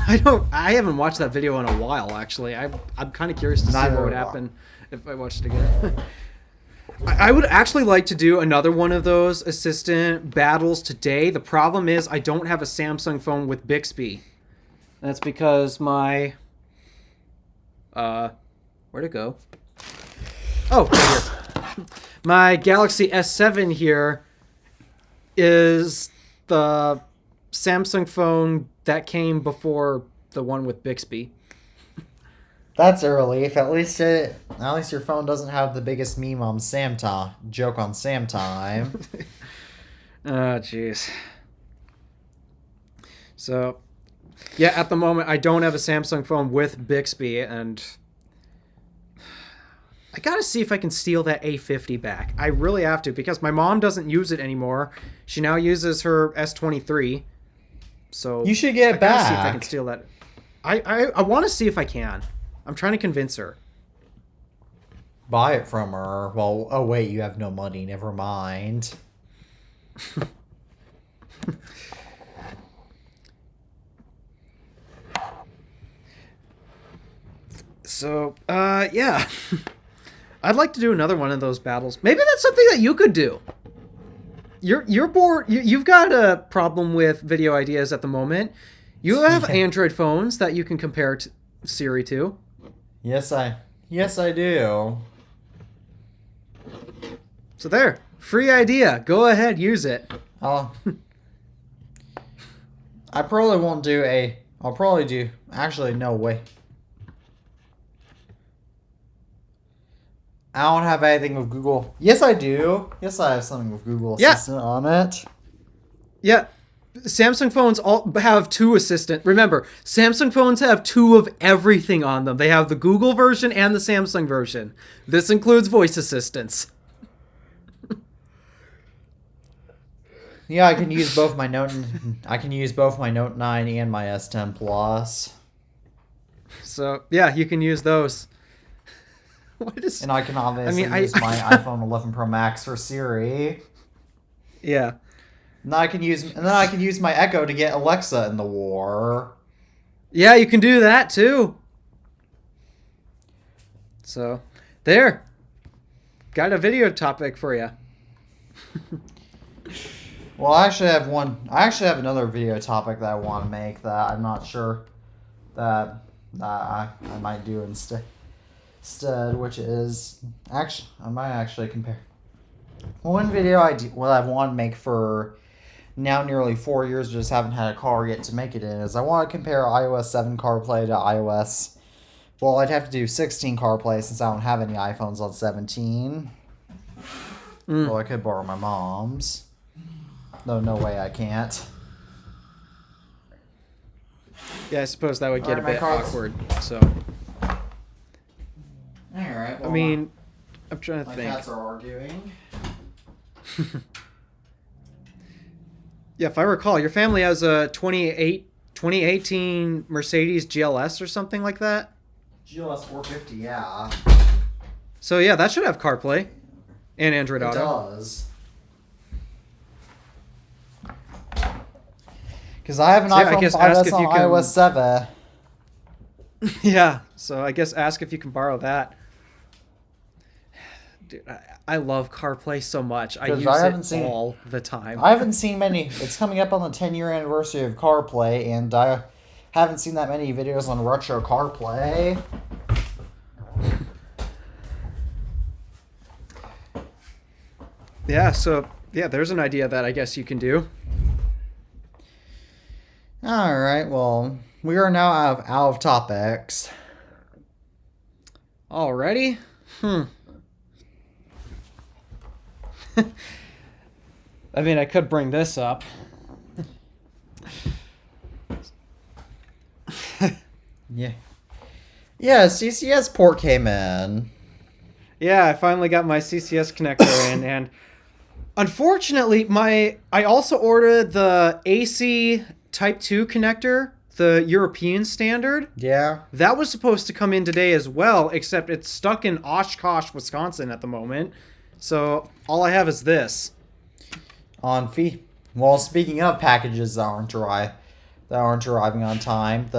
I haven't watched that video in a while, actually. I'm kind of curious to see what would happen if I watched it again. I would actually like to do another one of those assistant battles today. The problem is I don't have a Samsung phone with Bixby. That's because my... where'd it go? Oh, right here. My Galaxy S7 here is the Samsung phone that came before the one with Bixby. That's a relief. At least your phone doesn't have the biggest meme on joke on Sam time. Oh, jeez. So, yeah, at the moment, I don't have a Samsung phone with Bixby, and I gotta see if I can steal that A50 back. I really have to, because my mom doesn't use it anymore. She now uses her S23. So You should get it I gotta see if I back. can steal that. I want to see if I can. I'm trying to convince her. Buy it from her. Well, oh wait, you have no money. Never mind. So, yeah. I'd like to do another one of those battles. Maybe that's something that you could do. You're bored. You've got a problem with video ideas at the moment. You have Android phones that you can compare to Siri to. Yes, I do. So there, free idea. Go ahead, use it. I'll I probably won't do a. I'll probably do. Actually, no way. I don't have anything with Google. Yes, I do. Yes, I have something with Google Assistant on it. Yeah, Samsung phones all have two assistant. Remember, Samsung phones have two of everything on them. They have the Google version and the Samsung version. This includes voice assistants. Yeah, I can use both my Note. I can use both my Note 9 and my S10 Plus. So yeah, you can use those. What is? And I can obviously use my iPhone 11 Pro Max for Siri. Yeah. And then I can use my Echo to get Alexa in the war. Yeah, you can do that too. So, there. Got a video topic for you. Well, I actually have one. I actually have another video topic that I want to make that I'm not sure that I might do instead, which is actually I might actually compare. One video what I want to make for now nearly 4 years, just haven't had a car yet to make it in, is I want to compare iOS 7 CarPlay to iOS. Well, I'd have to do 16 CarPlay since I don't have any iPhones on 17. Well, I could borrow my mom's. No, no way I can't. Yeah, I suppose that would get Alright, a bit my car's- awkward. So, Alright, well, I mean, I'm trying to my think. cats are arguing. Yeah, if I recall, your family has a 2018 Mercedes GLS or something like that. GLS 450, yeah. So yeah, that should have CarPlay and Android It Auto. does. Because I have an So, yeah, I iPhone guess 5S ask if on you can- iOS 7. Yeah, so I guess ask if you can borrow that. Dude, I love CarPlay so much. I 'Cause use I haven't it seen- all the time. I haven't seen many. It's coming up on the 10-year anniversary of CarPlay, and I haven't seen that many videos on retro CarPlay. Yeah, so yeah, there's an idea that I guess you can do. Alright, well, we are now out of topics. Already? I mean, I could bring this up. Yeah. Yeah, CCS port came in. Yeah, I finally got my CCS connector in, and unfortunately, I also ordered the AC Type 2 connector, the European standard. Yeah. That was supposed to come in today as well, except it's stuck in Oshkosh, Wisconsin at the moment. So all I have is this. Well, speaking of packages that aren't arriving on time,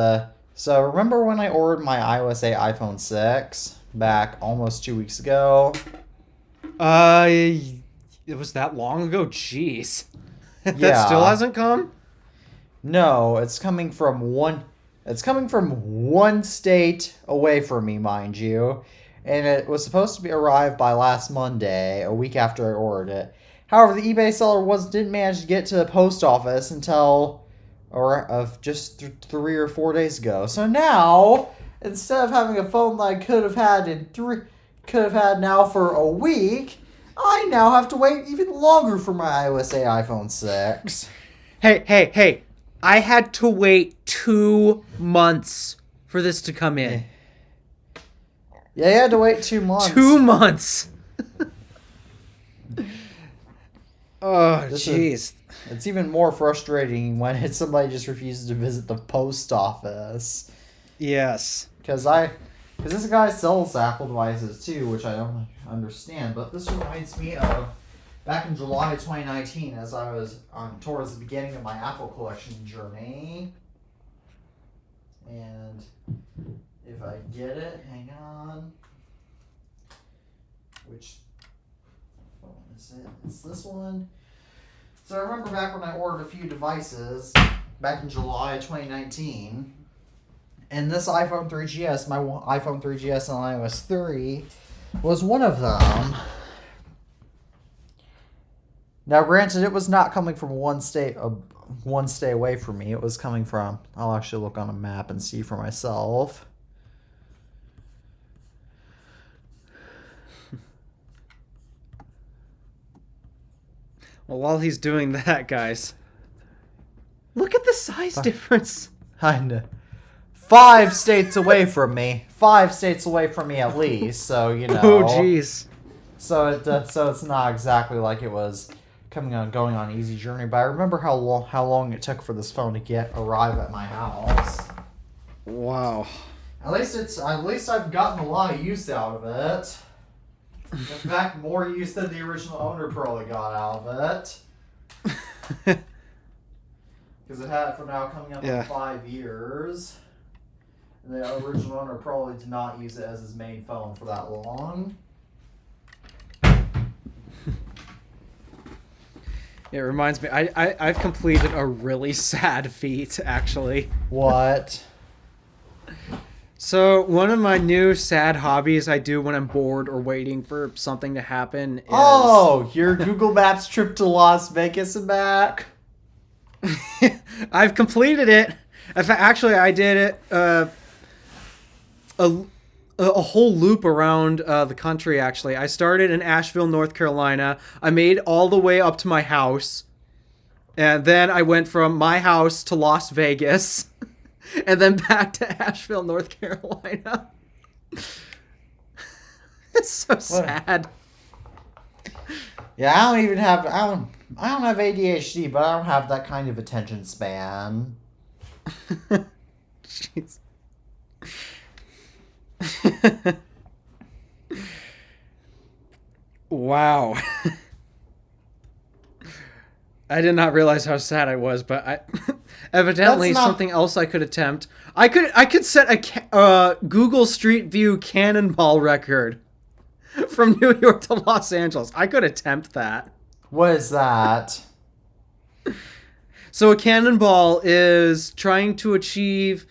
so remember when I ordered my iOS 8 iPhone 6 back almost 2 weeks ago? It was that long ago? Jeez. That Yeah. still hasn't come? No, it's coming from one state away from me, mind you. And it was supposed to be arrived by last Monday, a week after I ordered it. However, the eBay seller didn't manage to get to the post office until of just 3 or 4 days ago. So now, instead of having a phone that I could have had now for a week, I now have to wait even longer for my iOS 8 iPhone 6. Hey. I had to wait 2 months for this to come in. Yeah, you had to wait 2 months. 2 months. Oh, jeez. It's even more frustrating when somebody just refuses to visit the post office. Yes. Because this guy sells Apple devices too, which I don't understand. But this reminds me of back in July 2019, as I was towards the beginning of my Apple collection journey. And if I get it, hang on. Which phone is it? It's this one. So I remember back when I ordered a few devices back in July 2019. And this iPhone 3GS, my iPhone 3GS and iOS 3, was one of them. Now, granted, it was not coming from one state away from me. It was coming from... I'll actually look on a map and see for myself. Well, while he's doing that, guys, look at the size difference. I know. 5 states away from me. 5 states away from me at least. So, you know. Oh, jeez. So it's not exactly like it was going on an easy journey. But I remember how long it took for this phone to arrive at my house. Wow. At least I've gotten a lot of use out of it. In fact, more use than the original owner probably got out of it. Because it had it for now coming up on 5 years. And the original owner probably did not use it as his main phone for that long. It reminds me, I've completed a really sad feat, actually. What? So, one of my new sad hobbies I do when I'm bored or waiting for something to happen is... Oh, your Google Maps trip to Las Vegas and back? I've completed it. In fact, actually, I did it a whole loop around the country, actually. I started in Asheville, North Carolina. I made all the way up to my house. And then I went from my house to Las Vegas. And then back to Asheville, North Carolina. It's so sad. Yeah, I don't have ADHD, but I don't have that kind of attention span. Jeez. Wow. I did not realize how sad I was, but evidently something else I could attempt. I could set a Google Street View cannonball record from New York to Los Angeles. I could attempt that. What is that? So a cannonball is trying to achieve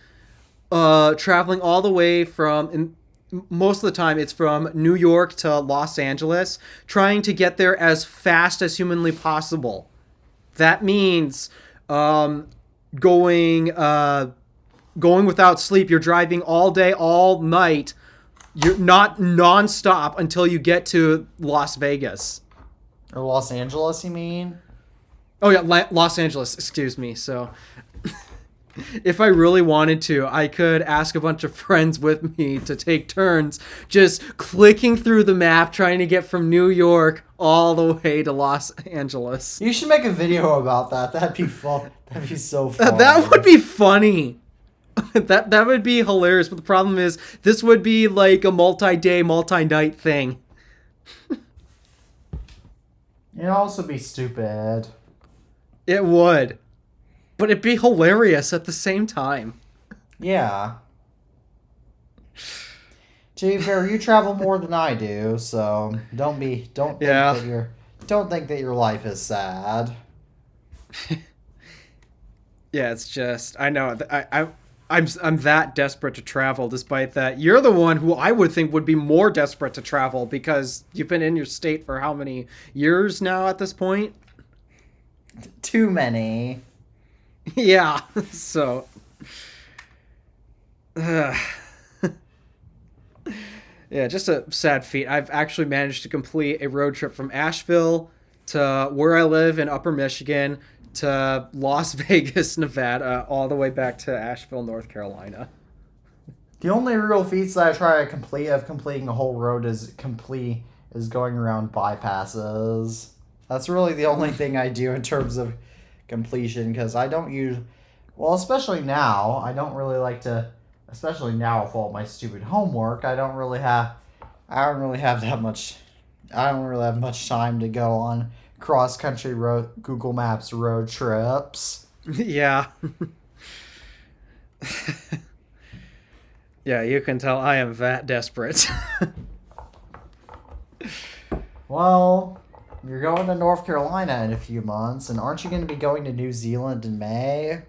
traveling all the way from, most of the time it's from New York to Los Angeles, trying to get there as fast as humanly possible. That means going without sleep. You're driving all day, all night. You're not nonstop until you get to Las Vegas. Or Los Angeles, you mean? Oh yeah, Los Angeles. Excuse me. So, if I really wanted to, I could ask a bunch of friends with me to take turns just clicking through the map, trying to get from New York all the way to Los Angeles. You should make a video about that. That'd be fun. That'd be so fun. That would be funny. That would be hilarious. But the problem is, this would be like a multi-day, multi-night thing. It'd also be stupid. It would. But it'd be hilarious at the same time. Yeah. To be fair, you travel more than I do, so don't think that your life is sad. Yeah, it's just, I know, I'm that desperate to travel, despite that you're the one who I would think would be more desperate to travel because you've been in your state for how many years now at this point? Too many. Yeah. So yeah, just a sad feat. I've actually managed to complete a road trip from Asheville to where I live in Upper Michigan to Las Vegas, Nevada, all the way back to Asheville, North Carolina. The only real feats that I try to complete of completing a whole road is going around bypasses. That's really the only thing I do in terms of completion, because I don't use, well, especially now, I don't really like to, especially now with all my stupid homework, I don't really have much time to go on cross-country road Google Maps road trips. Yeah. Yeah, you can tell I am that desperate. Well, you're going to North Carolina in a few months, and aren't you going to be going to New Zealand in May?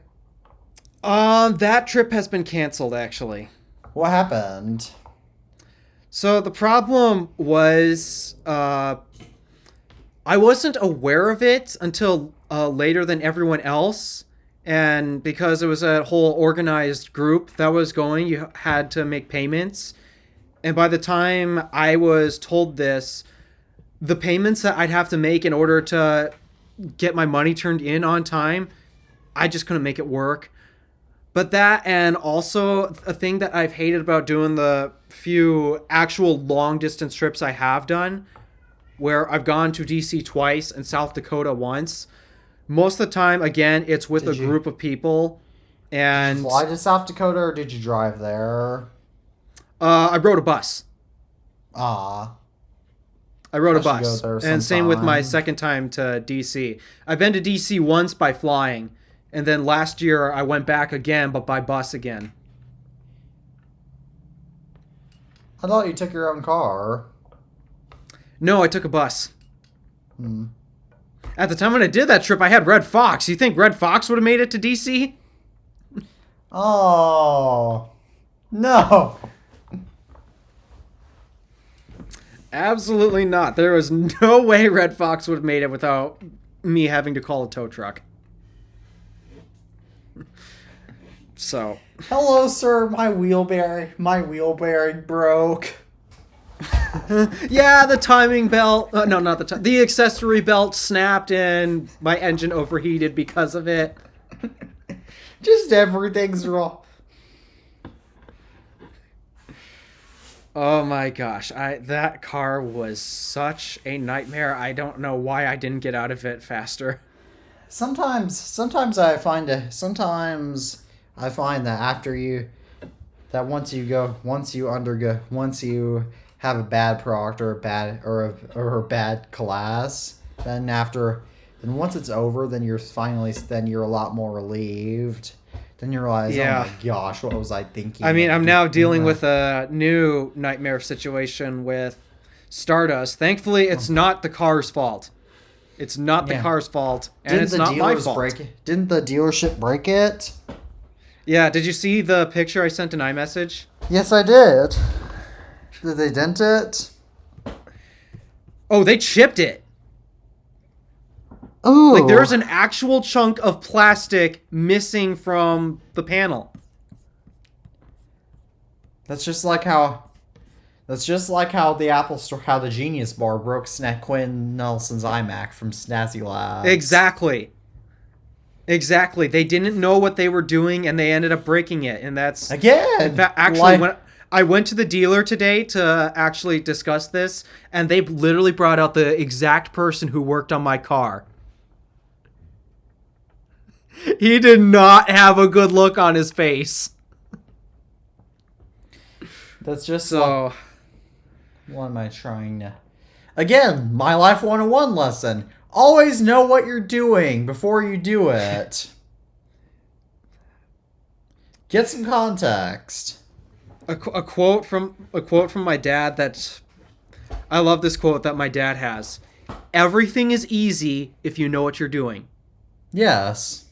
That trip has been canceled, actually. What happened? So the problem was, I wasn't aware of it until later than everyone else. And because it was a whole organized group that was going, you had to make payments. And by the time I was told this, the payments that I'd have to make in order to get my money turned in on time, I just couldn't make it work. But that, and also a thing that I've hated about doing the few actual long distance trips I have done, where I've gone to DC twice and South Dakota once. Most of the time, again, it's with group of people. And did you fly to South Dakota, or did you drive there? I rode a bus. Ah. I rode a bus. And same with my second time to DC. I've been to DC once by flying. And then last year, I went back again, but by bus again. I thought you took your own car. No, I took a bus. At the time when I did that trip, I had Red Fox. You think Red Fox would have made it to DC? Oh. No. Absolutely not. There was no way Red Fox would have made it without me having to call a tow truck. So. Hello, sir. My wheel bearing broke. Yeah, the timing belt. No, not the accessory belt snapped and my engine overheated because of it. Just everything's wrong. Oh my gosh, that car was such a nightmare. I don't know why I didn't get out of it faster. Sometimes I find that once you have a bad product or a bad class, then once it's over, then you're a lot more relieved. Then you realize, yeah. Oh my gosh, what was I thinking? I mean, I'm now dealing with a new nightmare situation with Stardust. Thankfully, it's not the car's fault. It's not the car's fault, and it's not my fault. Didn't the dealership break it? Yeah, did you see the picture I sent in iMessage? Yes, I did. Did they dent it? Oh, they chipped it. Ooh. Like, there's an actual chunk of plastic missing from the panel. That's just like how the Apple Store, how the Genius Bar broke Quinn Nelson's iMac from Snazzy Labs. Exactly. They didn't know what they were doing, and they ended up breaking it. And that's... Again! In fact, actually, when I went to the dealer today to actually discuss this, and they literally brought out the exact person who worked on my car. He did not have a good look on his face. That's just so... What am I trying to... Again, my life 101 lesson. Always know what you're doing before you do it. Get some context. A quote from my dad that's... I love this quote that my dad has. Everything is easy if you know what you're doing. Yes.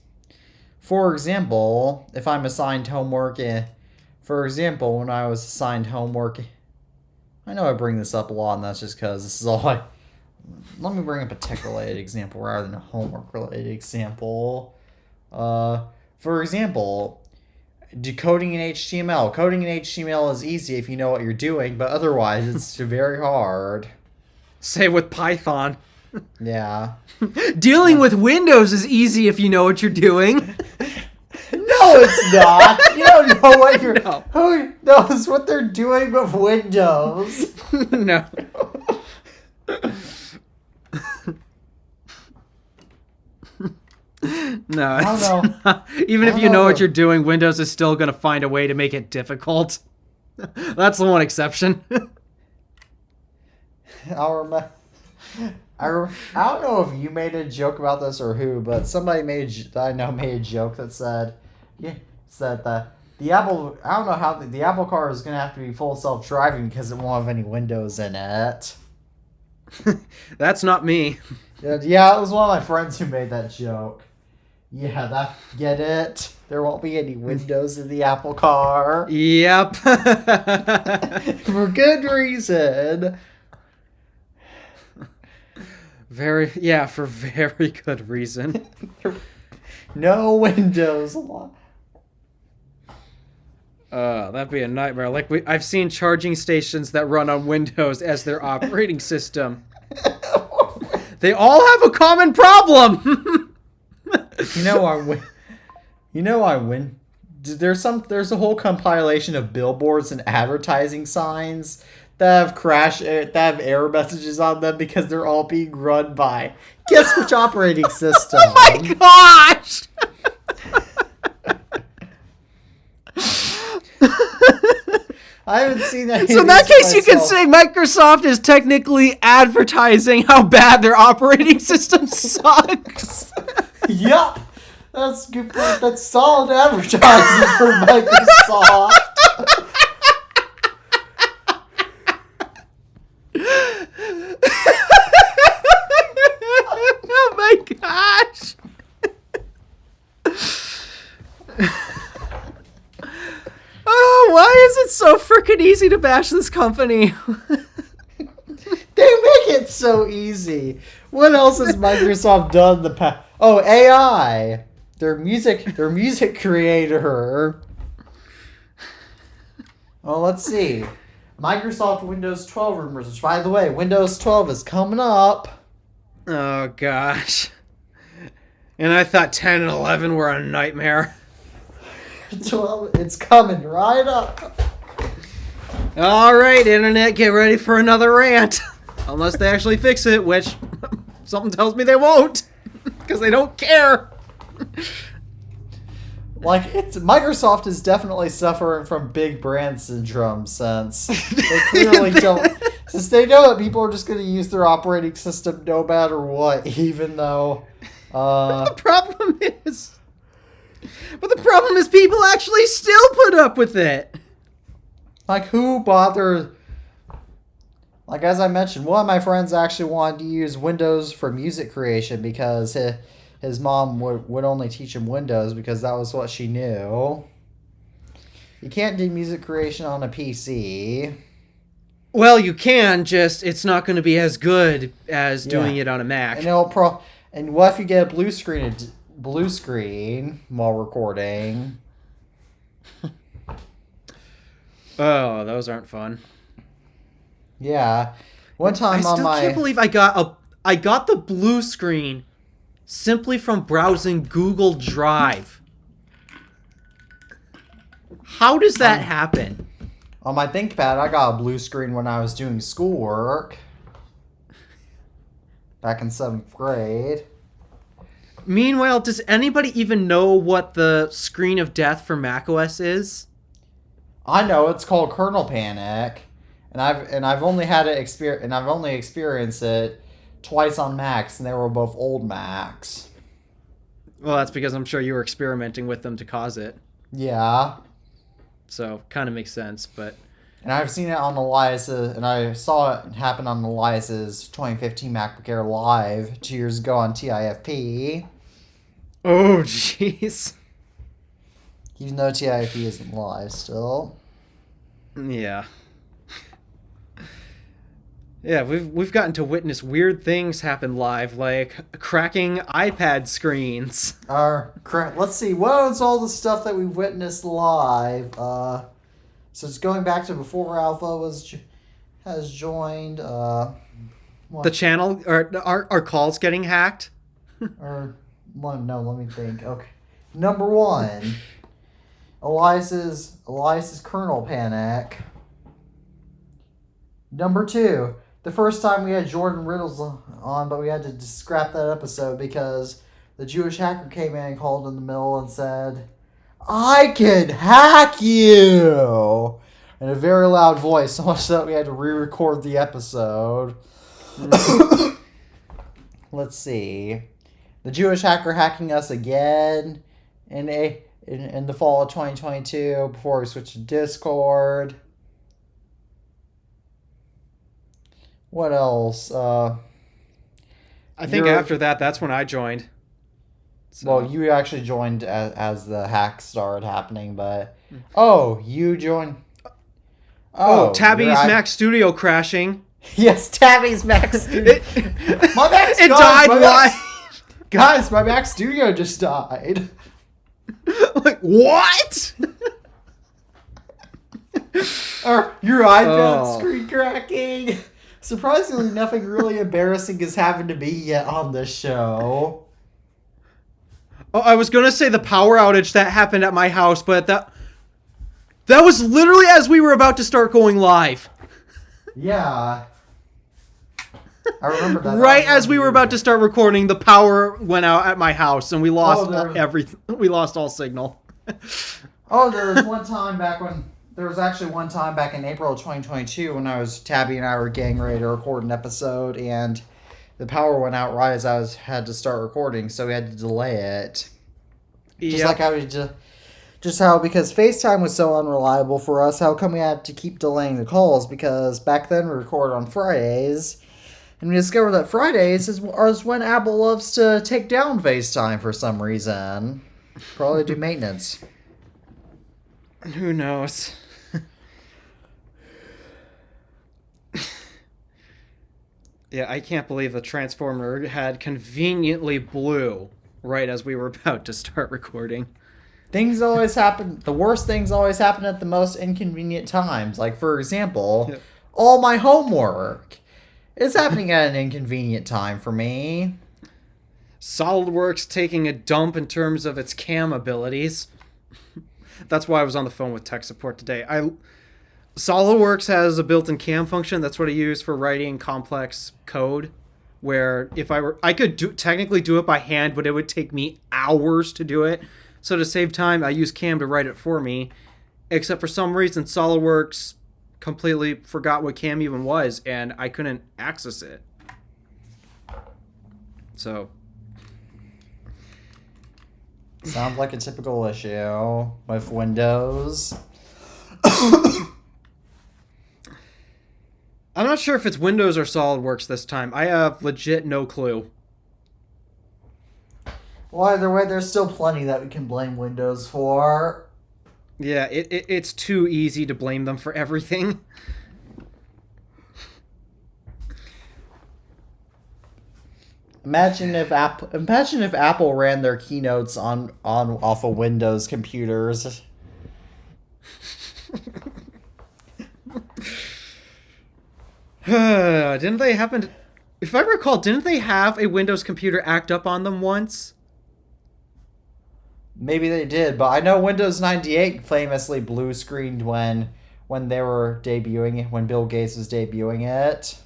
For example, if I'm assigned homework, for example, when I was assigned homework, I know I bring this up a lot, and that's just because this is all I. Let me bring up a tech-related example rather than a homework-related example. For example, decoding in HTML. Coding in HTML is easy if you know what you're doing, but otherwise it's very hard. Say with Python. Yeah. Dealing with Windows is easy if you know what you're doing. No, it's not. You don't know what you're. No. Who knows what they're doing with Windows? No. No, I don't know. Even I if don't you know know what if- you're doing, Windows is still going to find a way to make it difficult. That's the one exception. I don't know if you made a joke about this or who, but somebody made a joke that said, the Apple. I don't know how the Apple car is gonna have to be full self-driving because it won't have any windows in it. That's not me. Yeah, it was one of my friends who made that joke. Yeah, get it? There won't be any windows in the Apple car. Yep. For good reason. For very good reason. No windows. That'd be a nightmare. Like I've seen charging stations that run on Windows as their operating system. They all have a common problem. There's a whole compilation of billboards and advertising signs that have error messages on them because they're all being run by guess which operating system. Oh my gosh! I haven't seen that. So in that case, you can say Microsoft is technically advertising how bad their operating system sucks. Yup. That's good. That's solid advertising for Microsoft. Oh my gosh. Oh, why is it so freaking easy to bash this company? They make it so easy. What else has Microsoft done in the past? Oh, AI. Their music creator. Well, let's see. Microsoft Windows 12 rumors, which, by the way, Windows 12 is coming up. Oh gosh. And I thought 10 and 11 were a nightmare. 12, it's coming right up. All right, internet, get ready for another rant. Unless they actually fix it, which something tells me they won't, because they don't care. Microsoft is definitely suffering from big brand syndrome since they clearly don't. Since they know that people are just going to use their operating system no matter what, even though. The problem is people actually still put up with it. Like, who bothers? Like, as I mentioned, one of my friends actually wanted to use Windows for music creation because his mom would only teach him Windows because that was what she knew. You can't do music creation on a PC. Well, you can, just it's not going to be as good as doing it on a Mac. And what if you get a blue screen while recording? Oh, those aren't fun. Yeah. One time I still can't believe I got the blue screen simply from browsing Google Drive. How does that happen? On my ThinkPad, I got a blue screen when I was doing schoolwork. Back in 7th grade. Meanwhile, does anybody even know what the screen of death for macOS is? I know, it's called kernel panic. And I've only experienced it twice on Macs, and they were both old Macs. Well, that's because I'm sure you were experimenting with them to cause it. Yeah. So, kind of makes sense, but... And I've seen it on Elias's, and I saw it happen on Elias's 2015 MacBook Air Live 2 years ago on TIFP. Oh, jeez. Even though TIFP isn't live still. Yeah. Yeah, we've gotten to witness weird things happen live, like cracking iPad screens. Let's see, what is all the stuff that we've witnessed live? So it's going back to before Alpha has joined. The channel, or our calls getting hacked. Or one? No, let me think. Okay, number one, Elias's kernel panic. Number two, the first time we had Jordan Riddles on, but we had to scrap that episode because the Jewish hacker came in and called in the middle and said, "I can hack you!" in a very loud voice, so much that we had to re-record the episode. Let's see. The Jewish hacker hacking us again in the fall of 2022 before we switched to Discord. What else? I think after that's when I joined. So. Well, you actually joined as the hacks started happening, but you joined. Tabby's Mac Studio crashing. Yes, Tabby's Mac Studio. My Mac it died live. Guys, my Mac Studio just died. Like, what? Or your iPad screen cracking. Surprisingly, nothing really embarrassing has happened to me yet on this show. Oh, I was going to say the power outage that happened at my house, but that was literally as we were about to start going live. Yeah. I remember that. Right as we were about to start recording, the power went out at my house, and we lost everything. We lost all signal. There was one time back in April of 2022 when Tabby and I were getting ready to record an episode, and the power went out right as I had to start recording, so we had to delay it. Just like how because FaceTime was so unreliable for us, how come we had to keep delaying the calls? Because back then we recorded on Fridays, and we discovered that Fridays is when Apple loves to take down FaceTime for some reason. Probably do maintenance. Who knows? Yeah, I can't believe the transformer had conveniently blew right as we were about to start recording. Things always happen. The worst things always happen at the most inconvenient times. Like, for example, all my homework is happening at an inconvenient time for me. SolidWorks taking a dump in terms of its cam abilities. That's why I was on the phone with tech support today. SolidWorks has a built-in cam function. That's what I use for writing complex code. Where if I could technically do it by hand, but it would take me hours to do it. So to save time, I use Cam to write it for me. Except for some reason, SolidWorks completely forgot what Cam even was, and I couldn't access it. So. Sounds like a typical issue with Windows. I'm not sure if it's Windows or SolidWorks this time. I have legit no clue. Well, either way, there's still plenty that we can blame Windows for. Yeah, it's too easy to blame them for everything. Imagine if Apple ran their keynotes off of Windows computers. Didn't they happen to... If I recall, didn't they have a Windows computer act up on them once? Maybe they did, but I know Windows 98 famously blue screened when they were debuting it, when Bill Gates was debuting it.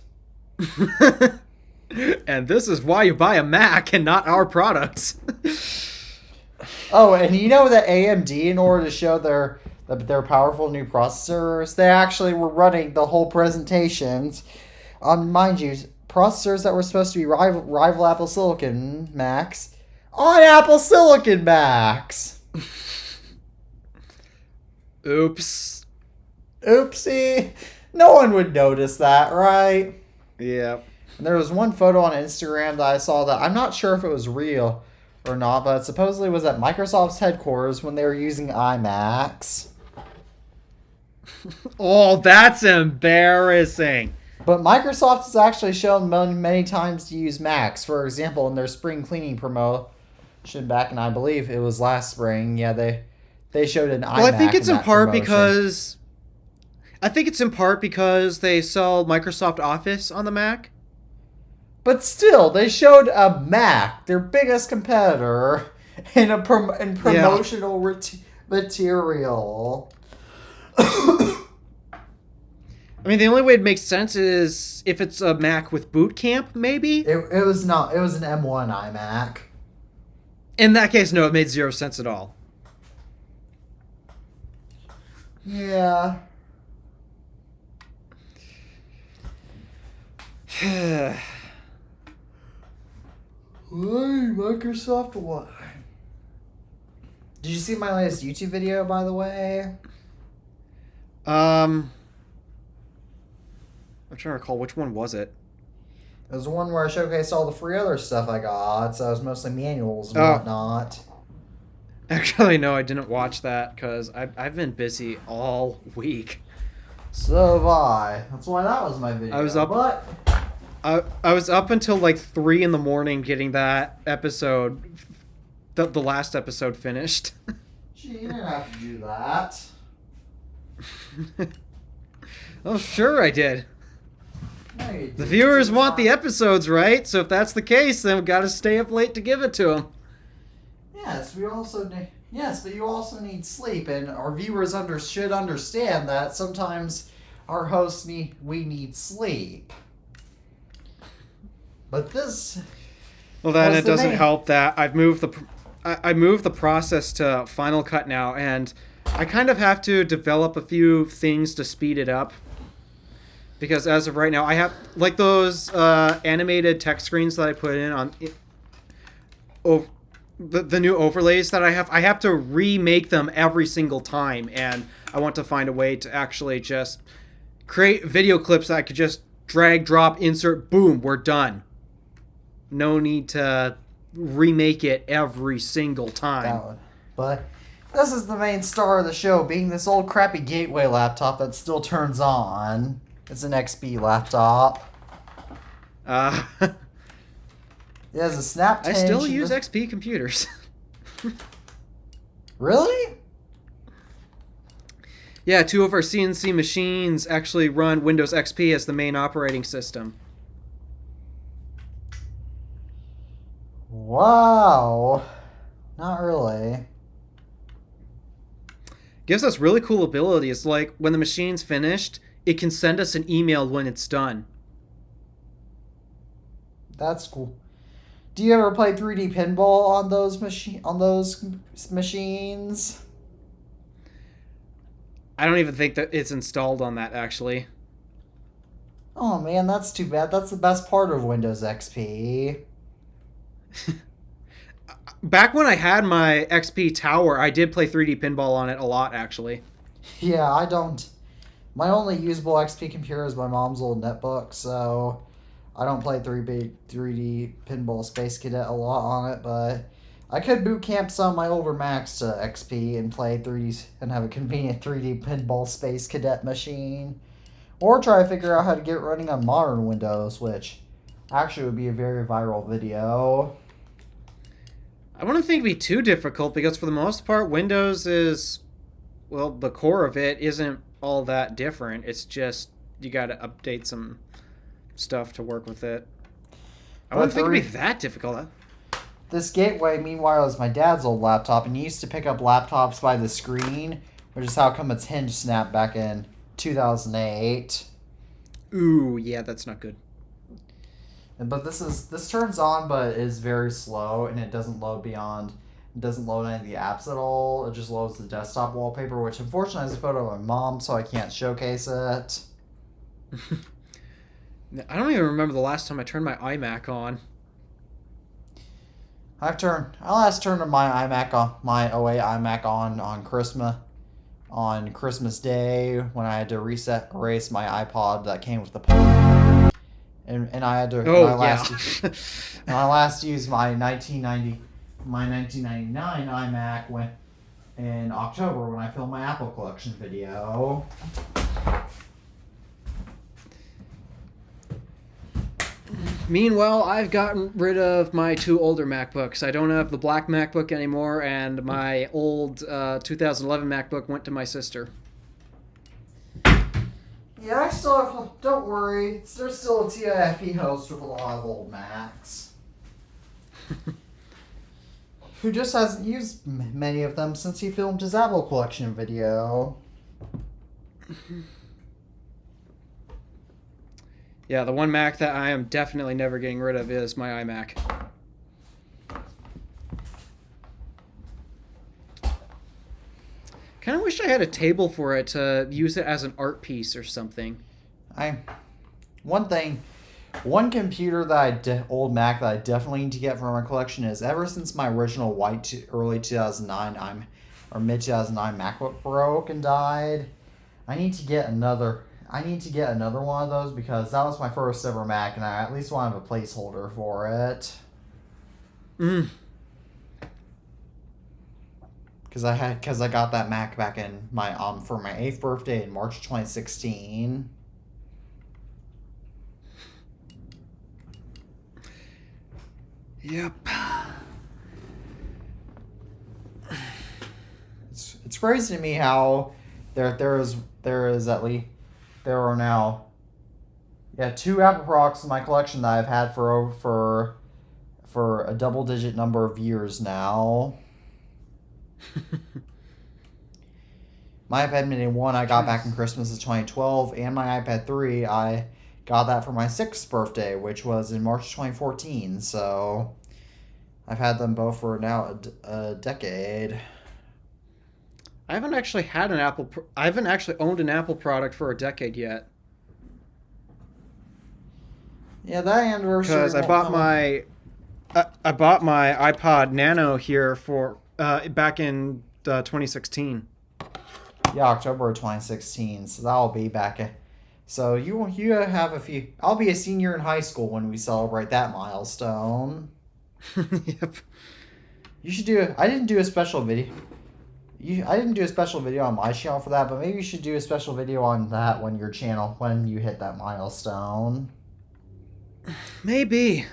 And this is why you buy a Mac and not our products. Oh, and you know that AMD, in order to show their powerful new processors, they actually were running the whole presentations on, mind you, processors that were supposed to be rival Apple Silicon Macs on Apple Silicon Macs. Oops. Oopsie. No one would notice that, right? Yeah. And there was one photo on Instagram that I saw that I'm not sure if it was real, or not, but supposedly was at Microsoft's headquarters when they were using iMacs. Oh, that's embarrassing. But Microsoft has actually shown many times to use Macs. For example, in their spring cleaning promotion back in, I believe it was last spring, yeah, they showed an iMac. Well, I think it's in in that part promotion. because they sell Microsoft Office on the Mac. But still, they showed a Mac, their biggest competitor, in promotional material. I mean, the only way it makes sense is if it's a Mac with Boot Camp, maybe? It was not. It was an M1 iMac. In that case, no, it made zero sense at all. Yeah. Microsoft what? Did you see my latest YouTube video, by the way? I'm trying to recall, which one was it? It was the one where I showcased all the free other stuff I got, so it was mostly manuals and Oh. whatnot. Actually, no, I didn't watch that because I've been busy all week. So have I. That's why that was my video. I was up- But I was up until like 3 in the morning getting that episode, the last episode finished. gee, you didn't have to do that. Oh, sure I did. No, you The didn't. viewers want the episodes, right? So if that's the case, then we've got to stay up late to give it to them. Yes, we also need. Yes, but you also need sleep, and our viewers should understand that sometimes our hosts need sleep. But this. Well, then Was it the doesn't main- help that I moved the process to Final Cut now, and I kind of have to develop a few things to speed it up. Because as of right now, I have like those animated text screens that I put in on the new overlays that I have. I have to remake them every single time, and I want to find a way to actually just create video clips that I could just drag, drop, insert, boom, we're done. No need to remake it every single time. But this is the main star of the show, being this old crappy Gateway laptop that still turns on. It's an XP laptop. It has a snap I tinge. still use XP computers. Really? Yeah, 2 of our CNC machines actually run Windows XP as the main operating system. Wow. Not really. Gives us really cool abilities, like when the machine's finished, it can send us an email when it's done. That's cool. Do you ever play 3D pinball on those machines? I don't even think that it's installed on that, actually. Oh man, that's too bad. That's the best part of Windows XP. Back when I had my XP tower, I did play 3D pinball on it a lot, actually. Yeah, I don't. My only usable XP computer is my mom's old netbook, so I don't play 3D Pinball Space Cadet a lot on it, but I could boot camp some of my older Macs to XP and play 3D and have a convenient 3D Pinball Space Cadet machine. Or try to figure out how to get it running on modern Windows, which actually would be a very viral video. I wouldn't think it'd be too difficult because for the most part, Windows is, well, the core of it isn't all that different. It's just you got to update some stuff to work with it. I wouldn't think it'd be that difficult. This Gateway, meanwhile, is my dad's old laptop, and he used to pick up laptops by the screen, which is how come its hinge snapped back in 2008. Ooh, yeah, that's not good. But this turns on, but is very slow, and it doesn't load any of the apps at all. It just loads the desktop wallpaper, which unfortunately is a photo of my mom, so I can't showcase it. I don't even remember the last time I turned my iMac on. I last turned my '08 iMac on Christmas Day when I had to erase my iPod that came with the port. And I had to Oh, and I last used my 1990 my 1999 iMac went in October when I filmed my Apple collection video. Meanwhile, I've gotten rid of my 2 older MacBooks. I don't have the black MacBook anymore, and my old 2011 MacBook went to my sister. Yeah, I still have. Don't worry, there's still a TIFP host with a lot of old Macs. Who just hasn't used many of them since he filmed his Apple collection video. Yeah, the one Mac that I am definitely never getting rid of is my iMac. Kind of wish I had a table for it to use it as an art piece or something. One computer that old Mac that I definitely need to get for my collection is ever since my original early 2009 or mid 2009 MacBook broke and died. I need to get another one of those because that was my first ever Mac, and I at least want to have a placeholder for it. Because I got that Mac back in my for my 8th birthday in March 2016. Yep. It's crazy to me how there are now 2 Apple products in my collection that I've had for a double-digit number of years now. My iPad Mini 1 I got back in Christmas of 2012, and my iPad 3 I got that for my 6th birthday, which was in March 2014. So I've had them both for now a decade. I haven't actually owned an Apple product for a decade yet. Yeah, that anniversary. Because I bought my iPod Nano here for back in 2016. Yeah, October of 2016. So that'll be back. So you have a few. I'll be a senior in high school when we celebrate that milestone. Yep. You should do. I didn't do a special video. I didn't do a special video on my channel for that, but maybe you should do a special video on that when you hit that milestone. Maybe.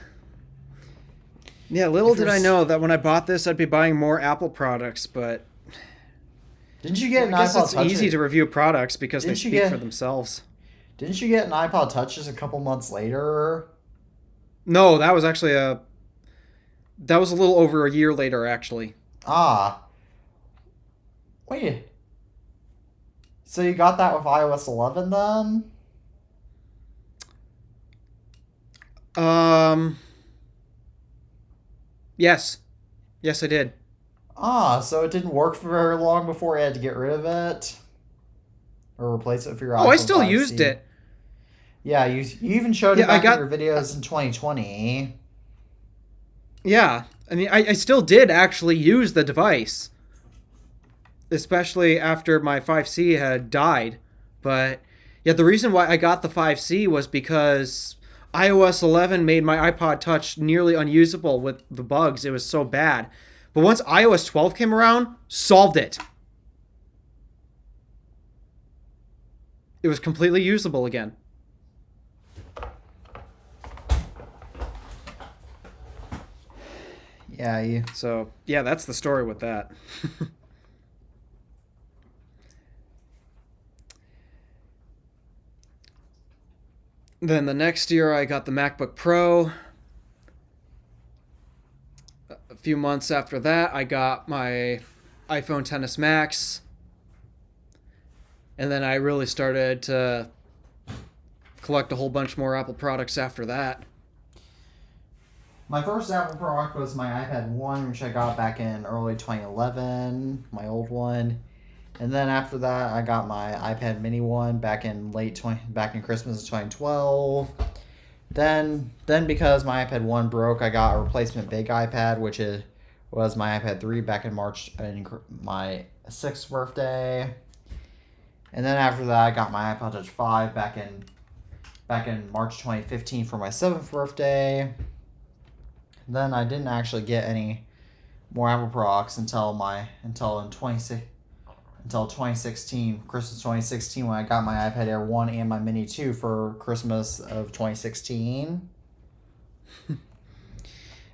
Yeah, little did I know that when I bought this, I'd be buying more Apple products, but didn't you get an I guess iPod it's Touch? easy to review products because they Didn't you speak get- for themselves. Didn't you get an iPod Touch just a couple months later? No, that was a little over a year later, actually. Ah. Wait. So you got that with iOS 11 then? Yes. Yes, I did. Ah, so it didn't work for very long before you had to get rid of it? Or replace it for your iPhone Oh, I still 5C. used it. Yeah, you even showed it Yeah, back in your videos in 2020. Yeah. I mean, I still did actually use the device. Especially after my 5C had died. But, yeah, the reason why I got the 5C was because iOS 11 made my iPod Touch nearly unusable with the bugs. It was so bad. But once iOS 12 came around, solved it. It was completely usable again. Yeah, So, yeah, that's the story with that. Then the next year I got the MacBook Pro. A few months after that, I got my iPhone XS Max. And then I really started to collect a whole bunch more Apple products after that. My first Apple product was my iPad 1, which I got back in early 2011, my old one. And then after that, I got my iPad Mini 1 back in Christmas of 2012. Then because my iPad 1 broke, I got a replacement big iPad, which was my iPad 3 back in March, my 6th birthday. And then after that, I got my iPod Touch 5 back in March 2015 for my 7th birthday. Then I didn't actually get any more Apple products until 2016, Christmas 2016, when I got my iPad Air 1 and my Mini 2 for Christmas of 2016.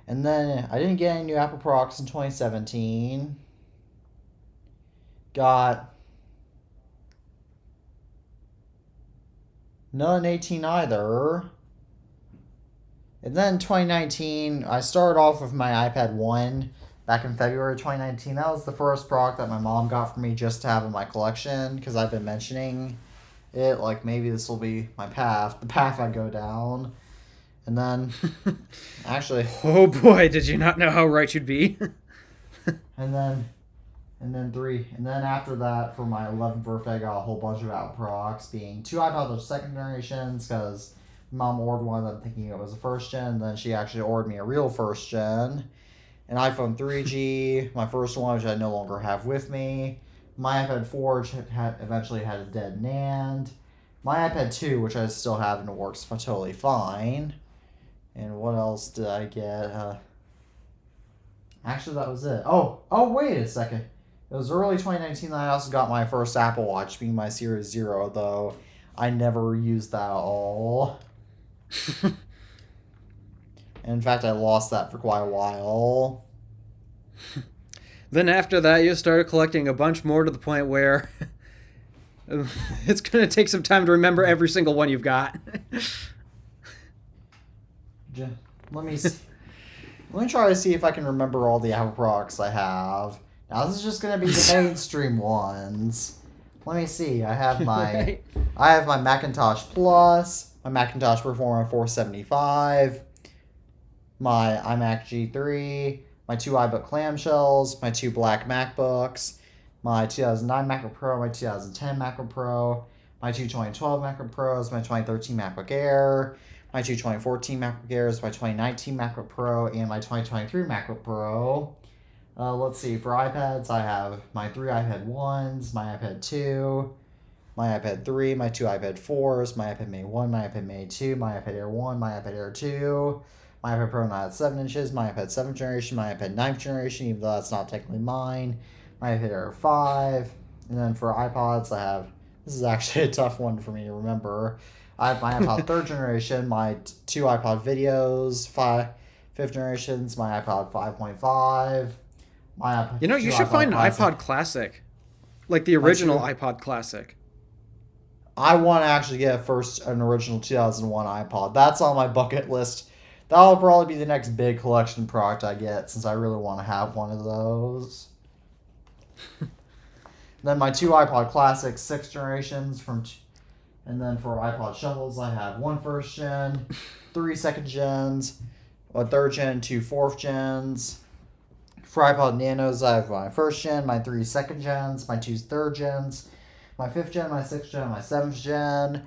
And then I didn't get any new Apple products in 2017. Got none in 18 either. And then 2019, I started off with my iPad 1 back in February 2019. That was the first product that my mom got for me just to have in my collection, because I've been mentioning it, like maybe this will be the path I go down. And then, actually... Oh boy, did you not know how right you'd be? And then after that, for my 11th birthday, I got a whole bunch of Apple products, being 2 iPods of second generations, because Mom ordered one of them thinking it was a first gen, then she actually ordered me a real first gen. An iPhone 3G, my first one, which I no longer have with me. My iPad 4, which eventually had a dead NAND. My iPad 2, which I still have and it works totally fine. And what else did I get? Actually, that was it. Oh, wait a second. It was early 2019 that I also got my first Apple Watch, being my Series 0, though I never used that at all. And in fact, I lost that for quite a while. Then after that, you started collecting a bunch more to the point where it's going to take some time to remember every single one you've got. Let me see. Let me try to see if I can remember all the Apple products I have. Now this is just gonna be the mainstream ones. Let me see. I have my Macintosh Plus, my Macintosh Performance 475, my iMac G3, my 2 iBook clamshells, my 2 black MacBooks, my 2009 MacBook Pro, my 2010 MacBook Pro, my 2 2012 MacBook Pros, my 2013 MacBook Air, my 2 2014 MacBook Airs, my 2019 MacBook Pro, and my 2023 MacBook Pro. Let's see, for iPads, I have my 3 iPad 1s, my iPad 2, my iPad 3, my 2 iPad 4s, my iPad Mini 1, my iPad Mini 2, my iPad Air 1, my iPad Air 2, my iPad Pro not at 7 inches, my iPad 7th generation, my iPad 9th generation, even though that's not technically mine, my iPad Air 5, and then for iPods, I have, this is actually a tough one for me to remember, I have my iPod 3rd generation, my 2 iPod videos, 5th generations, my iPod 5.5, my iPod... You know, you should find an iPod Classic. Like the original iPod Classic. I want to actually get an original 2001 iPod. That's on my bucket list. That'll probably be the next big collection product I get, since I really want to have one of those. Then my 2 iPod Classics, 6th generations and then for iPod Shuttles, I have 1 first gen, 3 second gens, a 3rd gen, 2 4th gens. For iPod Nanos, I have my 1st gen, my 3 second gens, my 2 3rd gens, my 5th gen, my 6th gen, my 7th gen.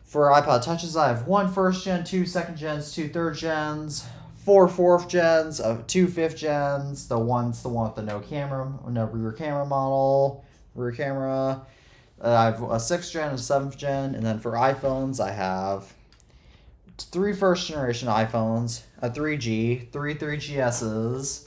For iPod Touches, I have 1 first gen, 2 second gens, 2 3rd gens, 4 4th gens, 2 5th gens. The one with the no rear camera model, rear camera. I have a 6th gen, a 7th gen, and then for iPhones, I have 3 first generation iPhones, a 3G, 3 3GSs,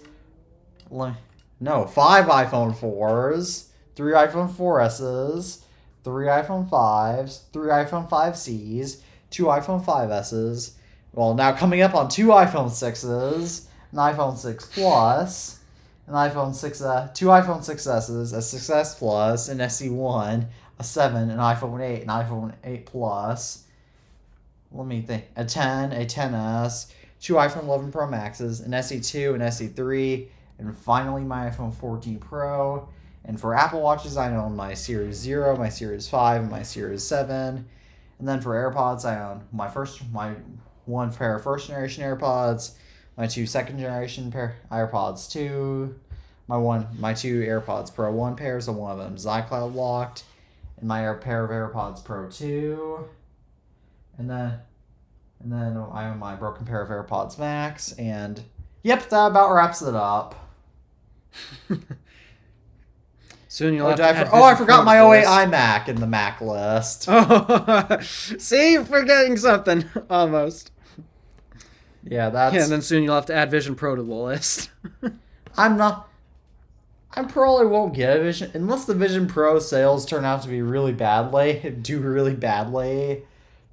5 iPhone 4s, 3 iPhone 4Ss, 3 iPhone 5s, 3 iPhone 5Cs, 2 iPhone 5Ss, well, now coming up on 2 iPhone 6s, an iPhone 6 Plus, an iPhone 6, 2 iPhone 6Ss, a 6S Plus, an SE1, a 7, an iPhone 8, an iPhone 8 Plus, let me think, a 10, a 10S, 2 iPhone 11 Pro Maxes, an SE2, an SE3, and finally my iPhone 14 Pro. And for Apple Watches, I own my Series 0, my Series 5, and my Series 7. And then for AirPods, I own my 1 pair of first generation AirPods, my 2 second generation AirPods 2, my 2 AirPods Pro 1 pairs, and one of them is iCloud locked, and my pair of AirPods Pro 2. And then I own my broken pair of AirPods Max, and yep, that about wraps it up. Soon you'll have to I forgot my 08 iMac in the Mac list. Oh, see, you're forgetting something almost. Yeah, that's. Yeah, and then soon you'll have to add Vision Pro to the list. I'm not. I probably won't get a Vision unless the Vision Pro sales turn out to be really badly, do really badly,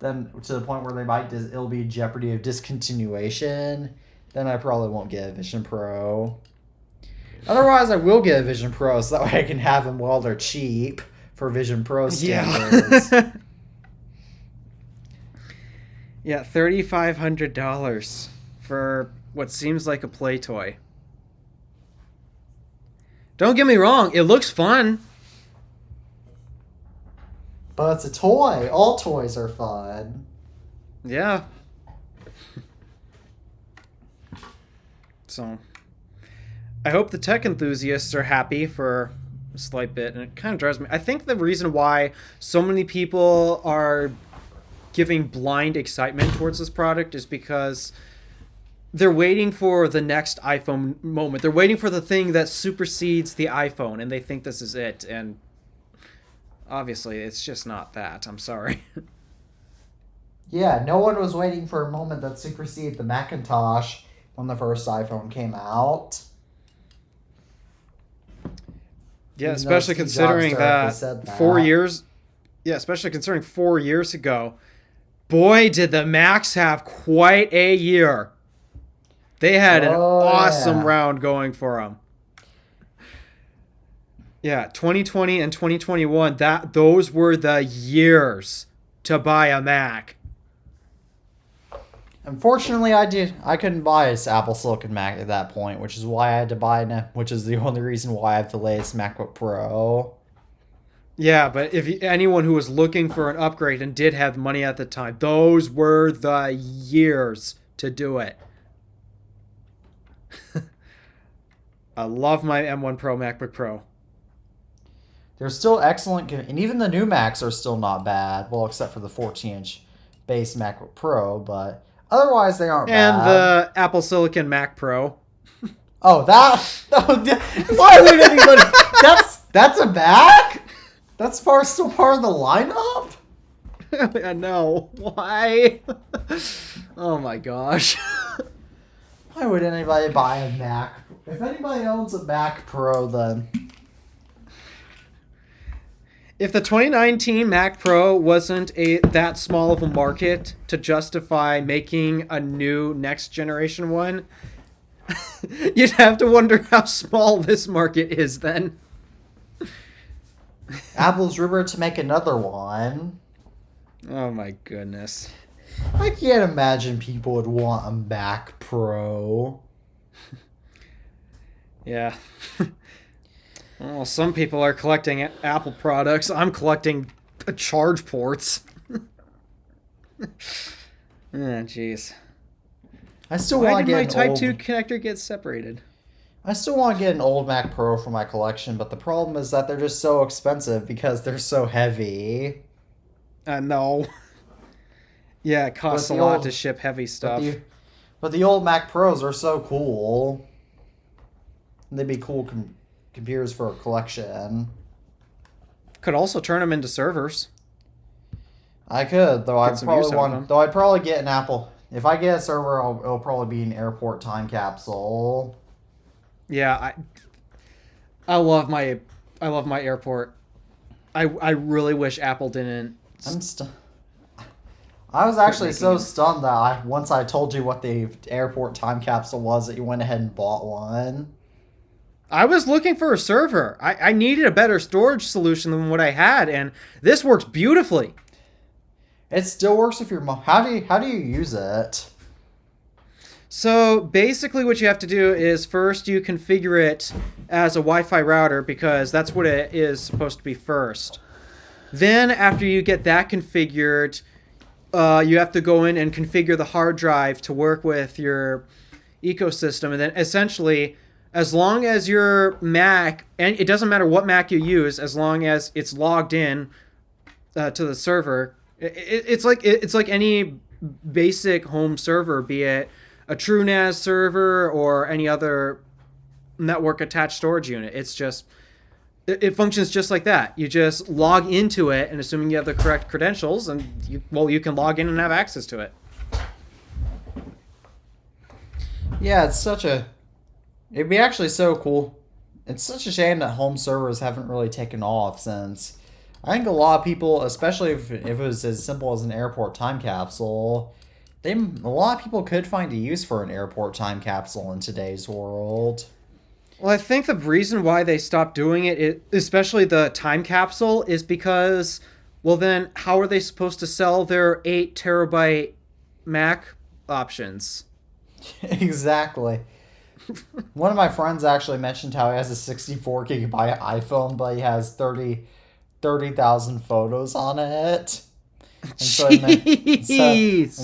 then to the point where they might it'll be jeopardy of discontinuation. Then I probably won't get a Vision Pro. Otherwise, I will get a Vision Pro so that way I can have them while they're cheap for Vision Pro standards. Yeah. Yeah, $3,500 for what seems like a play toy. Don't get me wrong, it looks fun. But it's a toy. All toys are fun. Yeah. So, I hope the tech enthusiasts are happy for a slight bit, and it kind of drives me. I think the reason why so many people are giving blind excitement towards this product is because they're waiting for the next iPhone moment. They're waiting for the thing that supersedes the iPhone, and they think this is it. And obviously, it's just not that. I'm sorry. Yeah, no one was waiting for a moment that superseded the Macintosh when the first iPhone came out. Yeah, Even especially though Steve considering Jobs that, directly said that. 4 years. Yeah, especially considering 4 years ago. Boy, did the Macs have quite a year. They had an awesome round going for them. Yeah, 2020 and 2021, those were the years to buy a Mac. Unfortunately, I couldn't buy this Apple Silicon Mac at that point, which is why I had to buy which is the only reason why I have the latest MacBook Pro. Yeah, but if anyone who was looking for an upgrade and did have money at the time, those were the years to do it. I love my M1 Pro MacBook Pro. They're still excellent, and even the new Macs are still not bad. Well, except for the 14-inch base MacBook Pro, but otherwise they aren't bad. And the Apple Silicon Mac Pro. Oh, why would anybody? That's a Mac? That's still part of the lineup? I know. Why? Oh my gosh. Why would anybody buy a Mac? If anybody owns a Mac Pro, then... If the 2019 Mac Pro wasn't that small of a market to justify making a new next generation one, you'd have to wonder how small this market is then. Apple's rumored to make another one. Oh my goodness. I can't imagine people would want a Mac Pro. Yeah. Well, some people are collecting Apple products. I'm collecting charge ports. Jeez. I still Why want to did my get Type 2 connector get separated? I still want to get an old Mac Pro for my collection, but the problem is that they're just so expensive because they're so heavy. No. Yeah, it costs a lot to ship heavy stuff. But the old Mac Pros are so cool. They'd be cool computers for a collection. Could also turn them into servers. I could, though. I'd probably get an Apple. If I get a server, it'll probably be an airport time capsule. Yeah, I love my airport. I really wish Apple didn't. I was actually so stunned that once I told you what the airport time capsule was, that you went ahead and bought one. I was looking for a server. I needed a better storage solution than what I had, and this works beautifully. It still works if you're... How do you use it? So basically what you have to do is first you configure it as a Wi-Fi router because that's what it is supposed to be first. Then after you get that configured, you have to go in and configure the hard drive to work with your ecosystem. And then essentially, as long as your Mac, and it doesn't matter what Mac you use, as long as it's logged in to the server, it's like any basic home server, be it a TrueNAS server or any other network attached storage unit. It's just, it functions just like that. You just log into it, and assuming you have the correct credentials, and you can log in and have access to it. Yeah, it's such a It'd be actually so cool. It's such a shame that home servers haven't really taken off since I think a lot of people, especially if it was as simple as an airport time capsule, a lot of people could find a use for an airport time capsule in today's world. Well, I think the reason why they stopped doing it, especially the time capsule, is because, well, then how are they supposed to sell their 8 terabyte Mac options? Exactly. One of my friends actually mentioned how he has a 64 gigabyte iPhone, but he has 30,000 photos on it. And so, Jeez.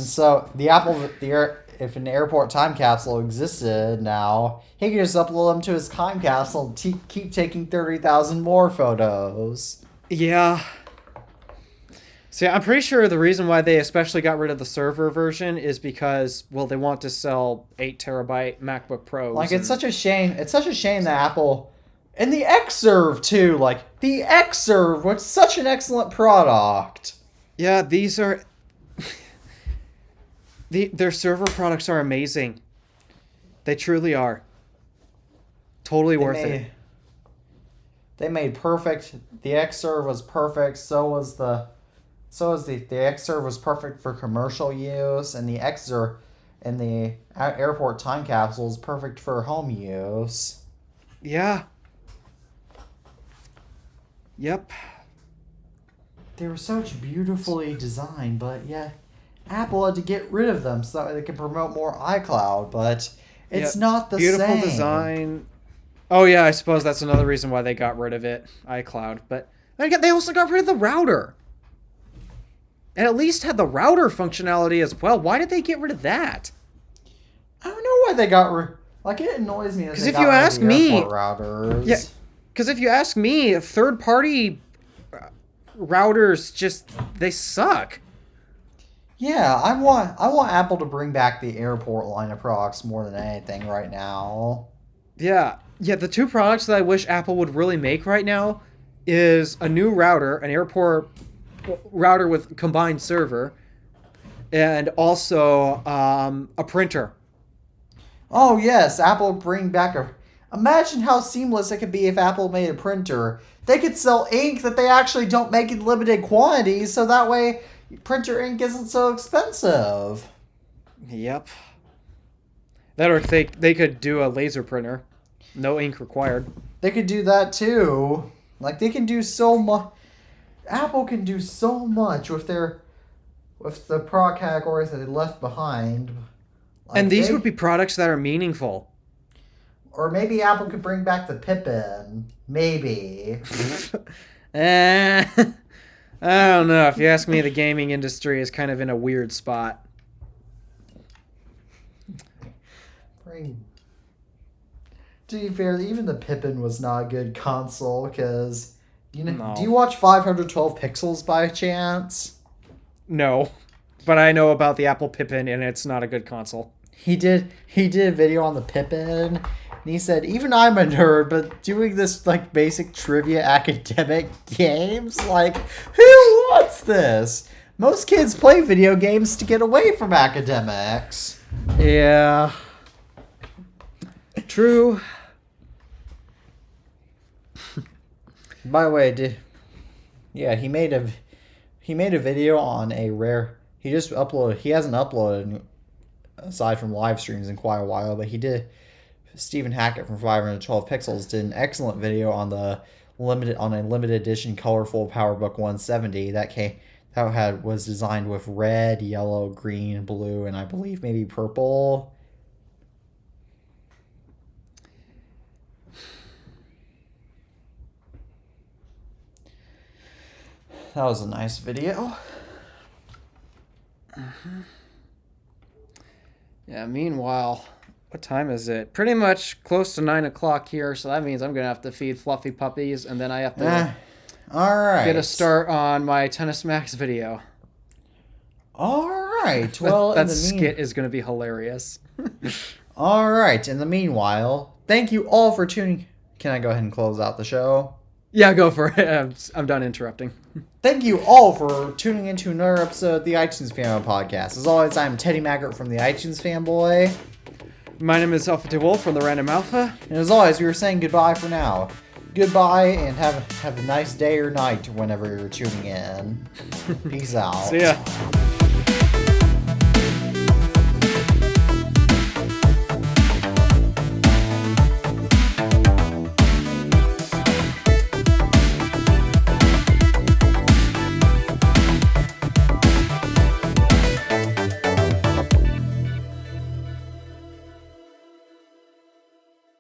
the if an airport time capsule existed now, he could just upload them to his time capsule and keep taking 30,000 more photos. Yeah. See, I'm pretty sure the reason why they especially got rid of the server version is because, well, they want to sell 8 terabyte MacBook Pros. Like, it's such a shame. It's such a shame that Apple, and the Xserve too. Like, the Xserve was such an excellent product. Yeah, these are... their server products are amazing. They truly are. Totally worth it. They made perfect. The Xserve was perfect. So was the Xserve was perfect for commercial use, and the Xserve and the airport time capsule is perfect for home use. Yeah. Yep. They were such beautifully designed, but yeah, Apple had to get rid of them so that they could promote more iCloud, but it's not the beautiful same. Design. Oh yeah, I suppose that's another reason why they got rid of it, iCloud. But they also got rid of the router. And at least had the router functionality as well. Why did they get rid of that? I don't know why they got rid. Like, it annoys me that they if got you rid ask of the me, airport routers. Yeah, because if you ask me, third-party routers just they suck. Yeah, I want Apple to bring back the airport line of products more than anything right now. Yeah, the two products that I wish Apple would really make right now is a new router, an airport router with combined server, and also a printer. Oh yes, Apple bring back a... Imagine how seamless it could be if Apple made a printer. They could sell ink that they actually don't make in limited quantities, so that way printer ink isn't so expensive. Yep. That or they could do a laser printer. No ink required. They could do that too. Like, they can do so much. Apple can do so much with the product categories that they left behind. Like, and these would be products that are meaningful. Or maybe Apple could bring back the Pippin. Maybe. I don't know. If you ask me, the gaming industry is kind of in a weird spot. To be fair, even the Pippin was not a good console, because... No. Do you watch 512 Pixels by chance? No. But I know about the Apple Pippin, and it's not a good console. He did a video on the Pippin, and he said, even I'm a nerd, but doing this, like, basic trivia academic games? Like, who wants this? Most kids play video games to get away from academics. Yeah. True. By the way, he made a video on a rare... He hasn't uploaded, aside from live streams, in quite a while, but he did... Stephen Hackett from 512 Pixels did an excellent video on a limited edition colorful PowerBook 170 that was designed with red, yellow, green, blue, and I believe maybe purple. That was a nice video. Mm-hmm. Yeah, meanwhile, what time is it? Pretty much close to 9 o'clock here, so that means I'm going to have to feed fluffy puppies, and then I have to all right. get a start on my Tennis Max video. All right. Well, that skit is going to be hilarious. All right. In the meanwhile, thank you all for tuning. Can I go ahead and close out the show? Yeah, go for it. I'm done interrupting. Thank you all for tuning into another episode of the iTunes Fanboy Podcast. As always, I'm Teddy Maggart from the iTunes Fanboy. My name is Alpha T Wolf from the Random Alpha. And as always, we were saying goodbye for now. Goodbye, and have a nice day or night whenever you're tuning in. Peace out. See ya.